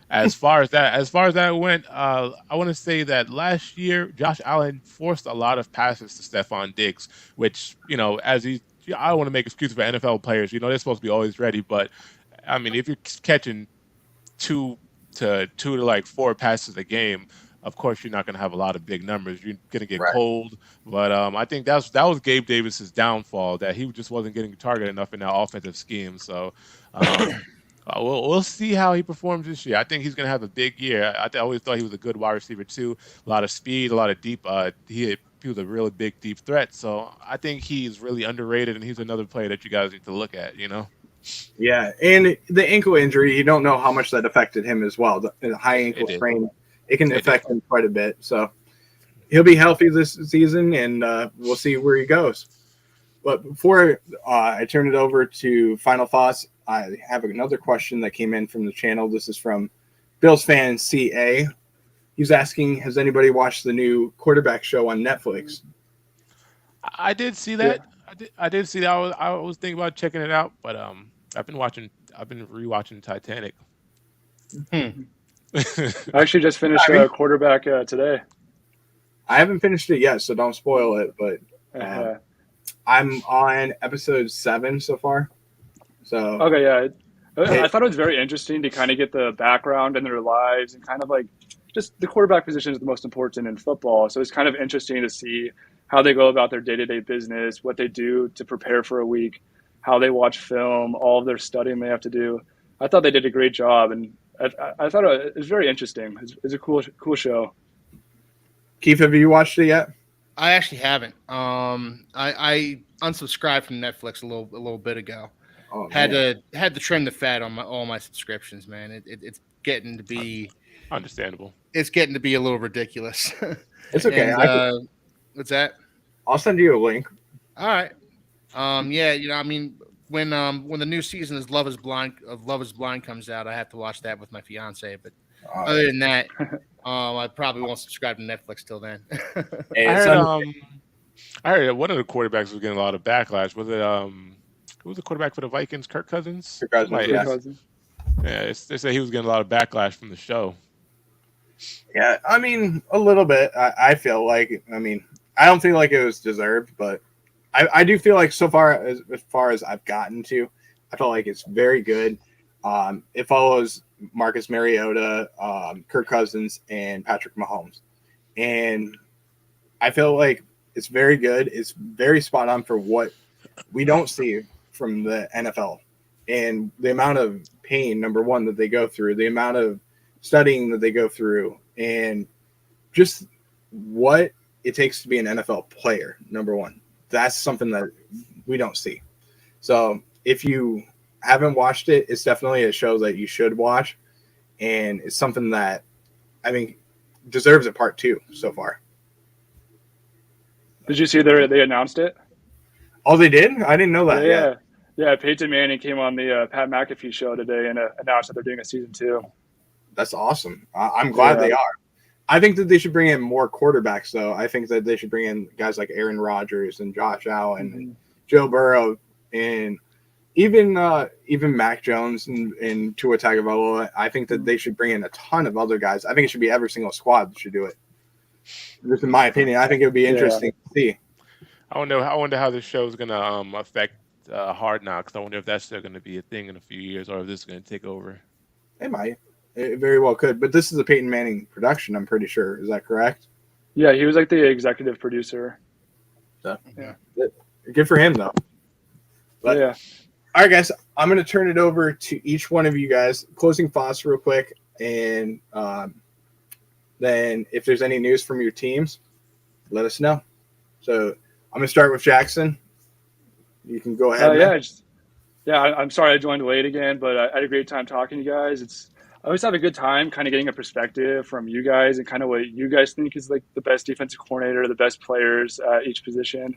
as far as that went, I want to say that last year Josh Allen forced a lot of passes to Stephon Diggs, which I don't want to make excuses for NFL players. They're supposed to be always ready, but I mean, if you're catching two to like 4 passes a game, of course you're not going to have a lot of big numbers. You're going to get cold. But I think that was Gabe Davis's downfall, that he just wasn't getting targeted enough in that offensive scheme. So we'll see how he performs this year. I think he's going to have a big year. I always thought he was a good wide receiver too. A lot of speed, a lot of deep. He was a really big deep threat. So I think he's really underrated, and he's another player that you guys need to look at. Yeah, and the ankle injury, you don't know how much that affected him as well. The high ankle sprain, it can affect him quite a bit. So he'll be healthy this season, and we'll see where he goes. But before I turn it over to final thoughts, I have another question that came in from the channel. This is from Bills fan CA. He's asking, has anybody watched the new quarterback show on Netflix? I did see that. Yeah. I did see that. I was thinking about checking it out, but I've been rewatching Titanic. I actually just finished quarterback today. I haven't finished it yet, so don't spoil it. But I'm on episode 7 so far. So okay, yeah. I thought it was very interesting to kind of get the background in their lives, and kind of like just the quarterback position is the most important in football. So it's kind of interesting to see how they go about their day-to-day business, what they do to prepare for a week, how they watch film, all of their studying they have to do. I thought they did a great job, and I thought it was very interesting. It's a cool show. Keith, have you watched it yet? I actually haven't. I unsubscribed from Netflix a little bit ago. Oh, had to trim the fat on all my subscriptions, man. It's getting to be understandable. It's getting to be a little ridiculous. It's okay. And, what's that? I'll send you a link. All right. Yeah, I mean, when the new season of Love Is Blind comes out, I have to watch that with my fiance. But other than that, I probably won't subscribe to Netflix till then. I heard one of the quarterbacks was getting a lot of backlash. Was it who was the quarterback for the Vikings? Kirk Cousins. Kirk Cousins. Yeah, they said he was getting a lot of backlash from the show. Yeah, I mean, a little bit. I feel like, I don't feel like it was deserved, but I do feel like so far as I've gotten to, I felt like it's very good. It follows Marcus Mariota, Kirk Cousins, and Patrick Mahomes. And I feel like it's very good. It's very spot on for what we don't see from the NFL. And the amount of pain, number one, that they go through, the amount of studying that they go through, and just what it takes to be an NFL player, number one. That's something that we don't see. So if you haven't watched it, it's definitely a show that you should watch. And it's something that, deserves a part 2 so far. Did you see they announced it? Oh, they did? I didn't know that Yeah, yet. yeah. Peyton Manning came on the Pat McAfee show today and announced that they're doing a season 2. That's awesome. I'm glad they are. I think that they should bring in more quarterbacks, though. I think that they should bring in guys like Aaron Rodgers and Josh Allen and Joe Burrow and even Mac Jones and Tua Tagovailoa. I think that they should bring in a ton of other guys. I think it should be every single squad that should do it. Just in my opinion, I think it would be interesting to see. I wonder how this show is going to affect Hard Knocks. I wonder if that's still going to be a thing in a few years, or if this is going to take over. It might. It very well could. But this is a Peyton Manning production, I'm pretty sure. Is that correct? Yeah, he was like the executive producer. So, yeah. Good for him, though. But, yeah. All right, guys. I'm going to turn it over to each one of you guys. Closing thoughts real quick. And then if there's any news from your teams, let us know. So I'm going to start with Jackson. You can go ahead. I'm sorry I joined late again, but I had a great time talking to you guys. I always have a good time kind of getting a perspective from you guys and kind of what you guys think is like the best defensive coordinator, the best players at each position.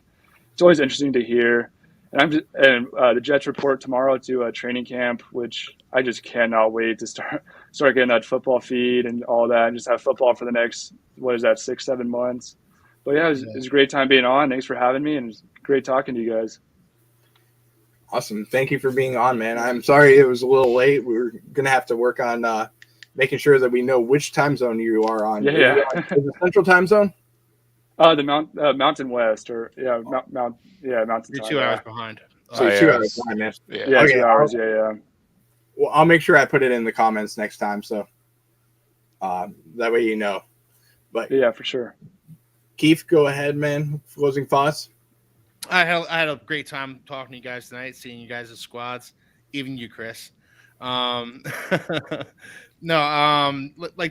It's always interesting to hear. And the Jets report tomorrow to a training camp, which I just cannot wait to start getting that football feed and all that, and just have football for the next 6-7 months. But yeah, it was a great time being on. Thanks for having me, and it was great talking to you guys. Awesome. Thank you for being on, man. I'm sorry it was a little late. We were going to have to work on making sure that we know which time zone you are on. Yeah. Is it Central time zone? The Mountain West, or Mountain. You're 2 hours behind. So you're 2 hours behind, man. Yeah, okay, 2 hours. Yeah. Well, I'll make sure I put it in the comments next time, so that way you know. But yeah, for sure. Keith, go ahead, man. Closing thoughts. I had a great time talking to you guys tonight, seeing you guys as squads, even you, Chris. Like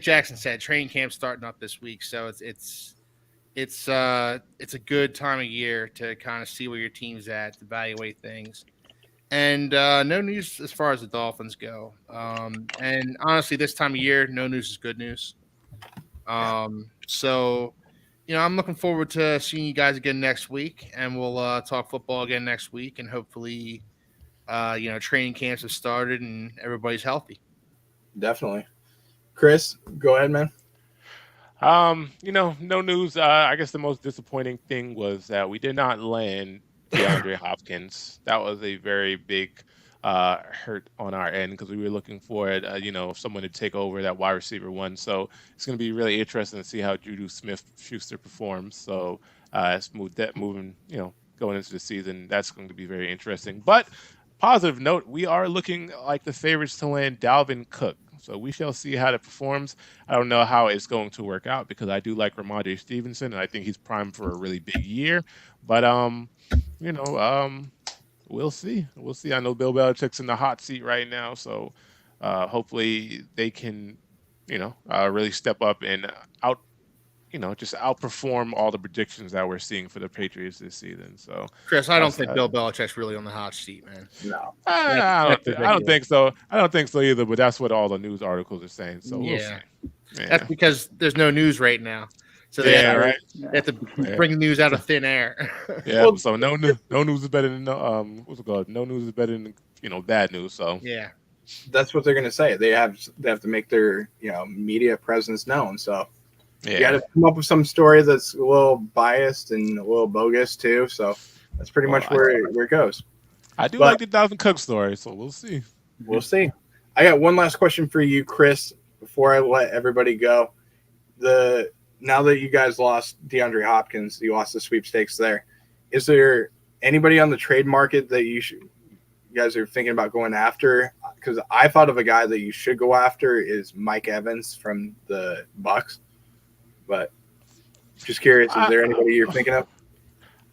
Jackson said, training camp's starting up this week, so it's a good time of year to kind of see where your team's at, evaluate things, and no news as far as the Dolphins go. And honestly, this time of year, no news is good news. So. I'm looking forward to seeing you guys again next week, and we'll talk football again next week, and hopefully, training camps have started and everybody's healthy. Definitely. Chris, go ahead, man. No news. I guess the most disappointing thing was that we did not land DeAndre Hopkins. That was a very big hurt on our end because we were looking for it, someone to take over that wide receiver one. So it's going to be really interesting to see how Juju Smith-Schuster performs. So it's moving, going into the season. That's going to be very interesting. But positive note, we are looking like the favorites to land Dalvin Cook. So we shall see how it performs. I don't know how it's going to work out because I do like Ramondre Stevenson, and I think he's primed for a really big year. But, we'll see. I know Bill Belichick's in the hot seat right now, so hopefully they can, really step up and just outperform all the predictions that we're seeing for the Patriots this season. So, Chris, I don't think Bill Belichick's really on the hot seat, man. No, I don't think so. I don't think so either. But that's what all the news articles are saying. So we'll see. Yeah. That's because there's no news right now. So they have to bring the news out of thin air. Yeah. So no news is better than what's it called? No news is better than bad news. So yeah, that's what they're going to say. They have to make their media presence known. So you got to come up with some story that's a little biased and a little bogus too. So that's pretty much where it goes. I do like the Dalvin Cook story. So we'll see. We'll see. I got one last question for you, Chris, before I let everybody go. Now that you guys lost DeAndre Hopkins, you lost the sweepstakes there. Is there anybody on the trade market that you guys are thinking about going after? Because I thought of a guy that you should go after is Mike Evans from the Bucks. But just curious, is there anybody you're thinking of?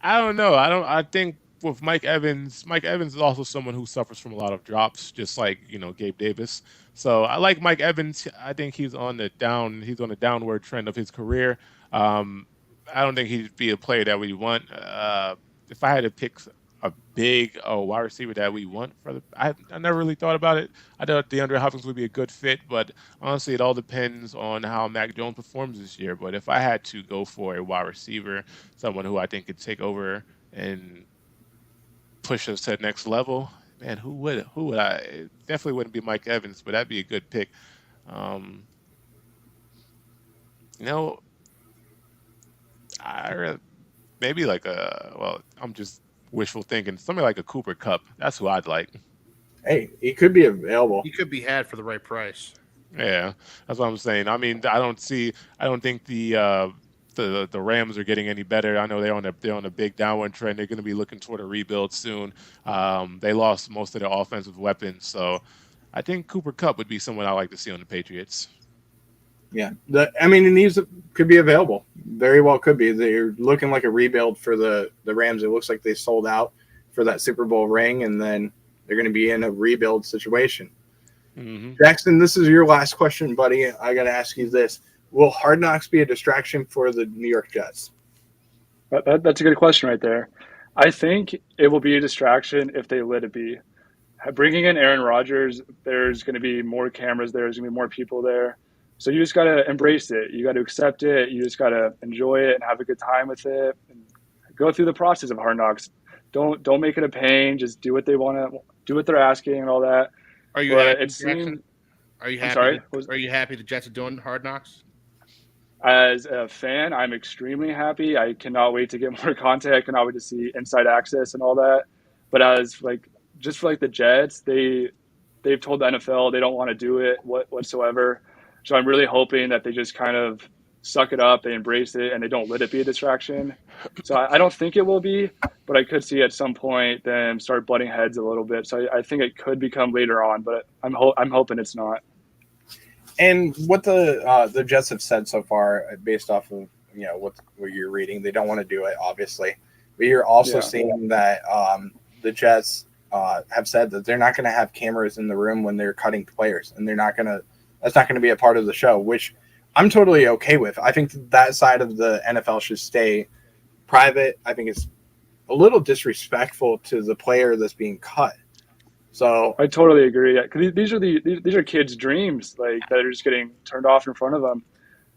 I don't know. I think with Mike Evans is also someone who suffers from a lot of drops, just like Gabe Davis. So I like Mike Evans. I think he's on the downward trend of his career. I don't think he'd be a player that we want. If I had to pick a big wide receiver that we want for the. I never really thought about it. I thought DeAndre Hopkins would be a good fit, but honestly, it all depends on how Mac Jones performs this year. But if I had to go for a wide receiver, someone who I think could take over and push us to the next level, man, who would? Who would I? It definitely wouldn't be Mike Evans, but that'd be a good pick. Um, you know, maybe like I'm just wishful thinking. Something like a Cooper Cup. That's who I'd like. Hey, he could be available. He could be had for the right price. Yeah, that's what I'm saying. I mean, I don't think the Rams are getting any better. I know they're on a big downward trend. They're going to be looking toward a rebuild soon. They lost most of their offensive weapons, so I think Cooper Cup would be someone I like to see on the Patriots. Yeah, and these could be available. Very well could be. They're looking like a rebuild for the Rams. It looks like they sold out for that Super Bowl ring, and then they're going to be in a rebuild situation. Mm-hmm. Jackson, this is your last question, buddy. I got to ask you this. Will Hard Knocks be a distraction for the New York Jets? That's a good question right there. I think it will be a distraction if they let it be. Bringing in Aaron Rodgers, there's going to be more cameras there. There's going to be more people there. So you just got to embrace it. You got to accept it. You just got to enjoy it and have a good time with it. And go through the process of Hard Knocks. Don't make it a pain. Just do what they want to do, what they're asking, and all that. Are you happy, Jackson? Are you happy? Sorry? Are you happy the Jets are doing Hard Knocks? As a fan, I'm extremely happy. I cannot wait to get more content. I cannot wait to see inside access and all that. But as just for the Jets, they've told the NFL they don't want to do it whatsoever. So I'm really hoping that they just kind of suck it up, they embrace it, and they don't let it be a distraction. So I don't think it will be, but I could see at some point them start butting heads a little bit. So I think it could become later on, but I'm hoping it's not. And what the Jets have said so far, based off of what you're reading, they don't want to do it, obviously. But you're also seeing that the Jets have said that they're not going to have cameras in the room when they're cutting players, and that's not going to be a part of the show, which I'm totally okay with. I think that side of the NFL should stay private. I think it's a little disrespectful to the player that's being cut. So I totally agree. Because these are kids' dreams, that are just getting turned off in front of them.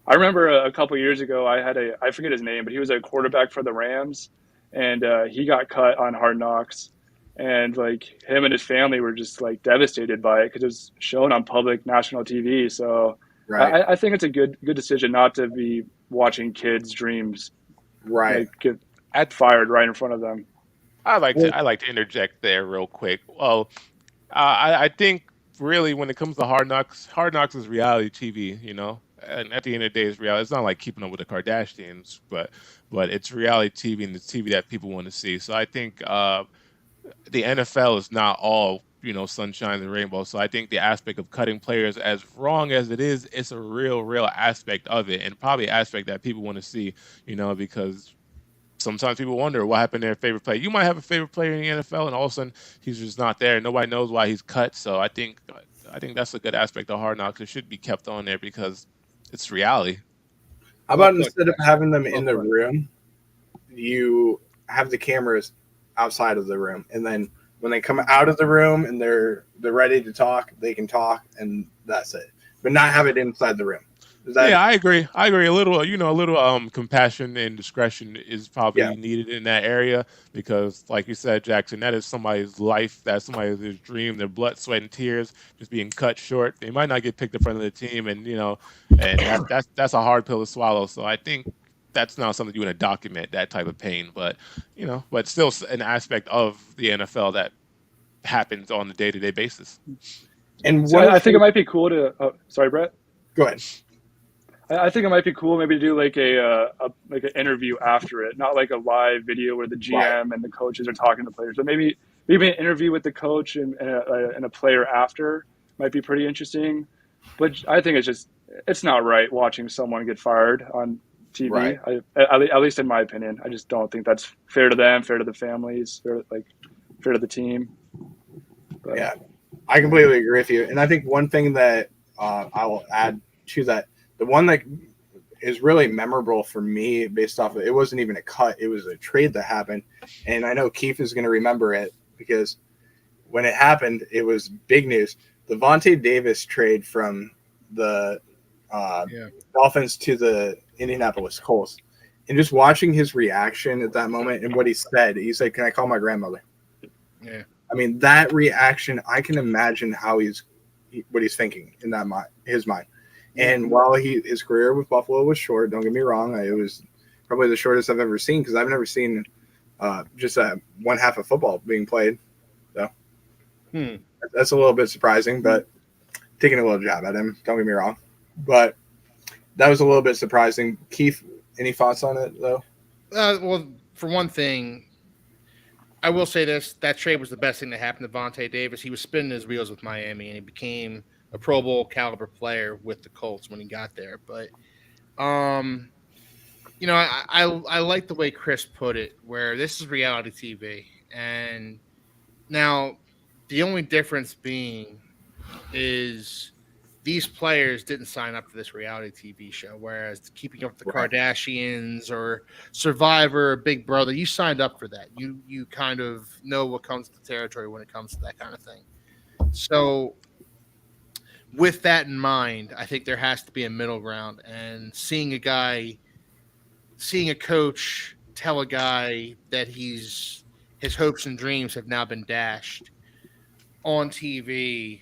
I remember a couple years ago, I forget his name, but he was a quarterback for the Rams, and he got cut on Hard Knocks, and him and his family were just devastated by it because it was shown on public national TV. So right. I think it's a good decision not to be watching kids' dreams get fired right in front of them. I like to interject there real quick. Well, I think really when it comes to Hard Knocks is reality TV, and at the end of the day, it's reality. It's not like Keeping Up with the Kardashians, but it's reality TV and the TV that people want to see. So I think the NFL is not all sunshine and rainbows. So I think the aspect of cutting players, as wrong as it is, it's a real aspect of it, and probably an aspect that people want to see, because sometimes people wonder what happened to their favorite player. You might have a favorite player in the NFL, and all of a sudden he's just not there. Nobody knows why he's cut. So I think that's a good aspect of Hard Knocks. It should be kept on there because it's reality. How about instead of having them in the room, you have the cameras outside of the room, and then when they come out of the room and they're ready to talk, they can talk, and that's it. But not have it inside the room. Yeah, I agree. A little, compassion and discretion is probably needed in that area because, like you said, Jackson, that is somebody's life. That's somebody's dream. Their blood, sweat, and tears just being cut short. They might not get picked in front of the team, and that's a hard pill to swallow. So I think that's not something you want to document, that type of pain. But but still an aspect of the NFL that happens on a day-to-day basis. And I think it might be cool to. Sorry, Brett. Go ahead. I think it might be cool maybe to do an interview after it, not like a live video where the GM and the coaches are talking to players, but maybe an interview with the coach and a player after might be pretty interesting. But I think it's not right watching someone get fired on TV. Right. At least in my opinion, I just don't think that's fair to them, fair to the families, fair to the team. But, yeah, I completely agree with you. And I think one thing that I will add to that, the one that is really memorable for me based off of it wasn't even a cut, it was a trade that happened. And I know Keith is going to remember it because when it happened, it was big news. The Vontae Davis trade from the Dolphins to the Indianapolis Colts. And just watching his reaction at that moment and what he said, "Can I call my grandmother?" Yeah. I mean, that reaction, I can imagine what he's thinking in his mind. And while his career with Buffalo was short, don't get me wrong, it was probably the shortest I've ever seen because I've never seen just one half of football being played. So that's a little bit surprising, but taking a little jab at him, don't get me wrong. But that was a little bit surprising. Keith, any thoughts on it, though? Well, for one thing, I will say this: that trade was the best thing that happened to Vontae Davis. He was spinning his wheels with Miami, and he became a Pro Bowl caliber player with the Colts when he got there. But, you know, I like the way Chris put it, where this is reality TV, and now the only difference being is these players didn't sign up for this reality TV show, whereas Keeping Up with the Kardashians or Survivor or Big Brother, you signed up for that. You kind of know what comes to the territory when it comes to that kind of thing. So with that in mind, I think there has to be a middle ground, and seeing a coach tell a guy that his hopes and dreams have now been dashed on TV,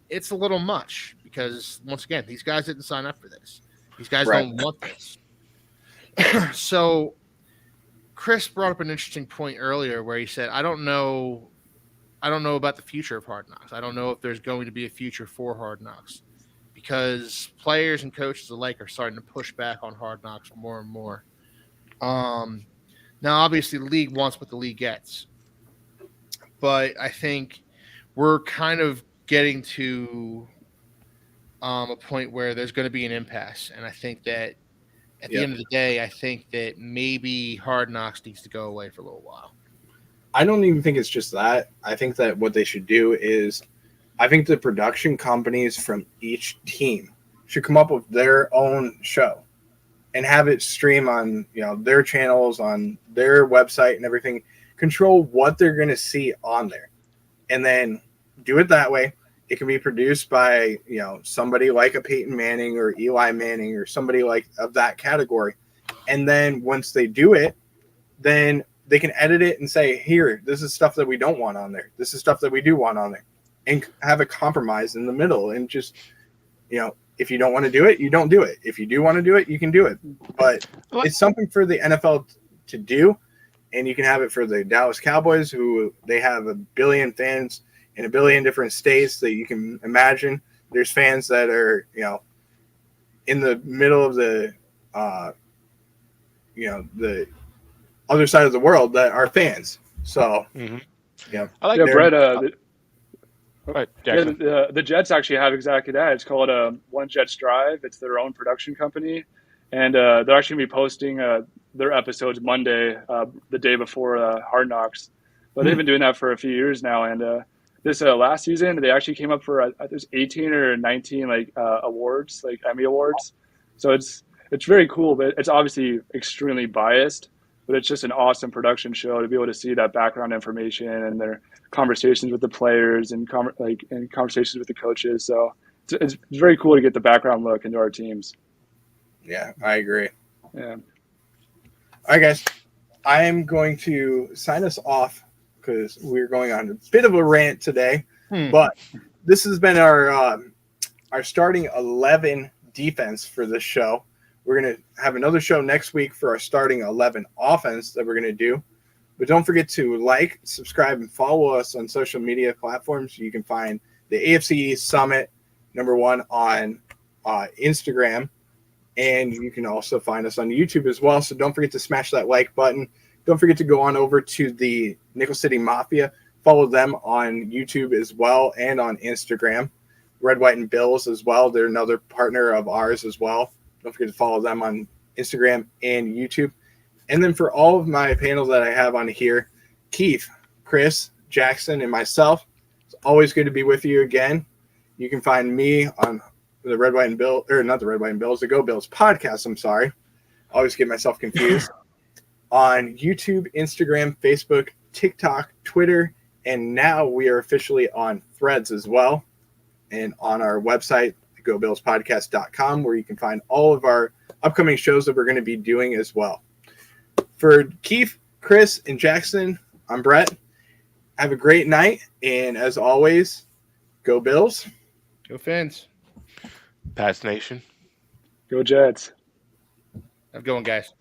it's a little much because, once again, these guys didn't sign up for this. These guys don't want this. So Chris brought up an interesting point earlier where he said, I don't know about the future of Hard Knocks. I don't know if there's going to be a future for Hard Knocks because players and coaches alike are starting to push back on Hard Knocks more and more. Now, obviously, the league wants what the league gets. But I think we're kind of getting to a point where there's going to be an impasse. And I think that at the end of the day, I think that maybe Hard Knocks needs to go away for a little while. I don't even think it's just that. I think that what they should do is I think the production companies from each team should come up with their own show and have it stream on, their channels, on their website and everything. Control what they're going to see on there and then do it that way. It can be produced by, somebody like a Peyton Manning or Eli Manning or somebody like of that category. And then once they do it, then they can edit it and say, here, this is stuff that we don't want on there. This is stuff that we do want on there, and have a compromise in the middle. And just, if you don't want to do it, you don't do it. If you do want to do it, you can do it. But it's something for the NFL to do. And you can have it for the Dallas Cowboys, who they have 1 billion fans in 1 billion different states that you can imagine. There's fans that are, in the middle of the, the other side of the world that are fans. So, I like Brett. Jackson. The Jets actually have exactly that. It's called One Jets Drive. It's their own production company, and they're actually going to be posting their episodes Monday, the day before Hard Knocks. But they've been doing that for a few years now, and this last season they actually came up for there's 18 or 19 awards, like Emmy awards. So it's very cool, but it's obviously extremely biased. But it's just an awesome production show to be able to see that background information and their conversations with the players and conversations with the coaches. So it's very cool to get the background look into our teams. Yeah, I agree. Yeah. All right, guys. I am going to sign us off because we're going on a bit of a rant today. But this has been our starting 11 defense for this show. We're going to have another show next week for our starting 11 offense that we're going to do. But don't forget to like, subscribe, and follow us on social media platforms. You can find the AFC East Summit #1 on Instagram. And you can also find us on YouTube as well. So don't forget to smash that like button. Don't forget to go on over to the Nickel City Mafia. Follow them on YouTube as well and on Instagram. Red, White, and Bills as well. They're another partner of ours as well. Don't forget to follow them on Instagram and YouTube. And then for all of my panels that I have on here, Keith, Chris, Jackson, and myself, it's always good to be with you again. You can find me on the Red, White, and Bill, or not the Red, White, and Bills, the Go Bills podcast. I'm sorry. I always get myself confused. On YouTube, Instagram, Facebook, TikTok, Twitter, and now we are officially on Threads as well. And on our website, gobillspodcast.com, where you can find all of our upcoming shows that we're going to be doing as well. For Keith, Chris, and Jackson, I'm Brett. Have a great night. And as always, go Bills. Go Fins. Pass Nation. Go Jets. Have a good one, guys.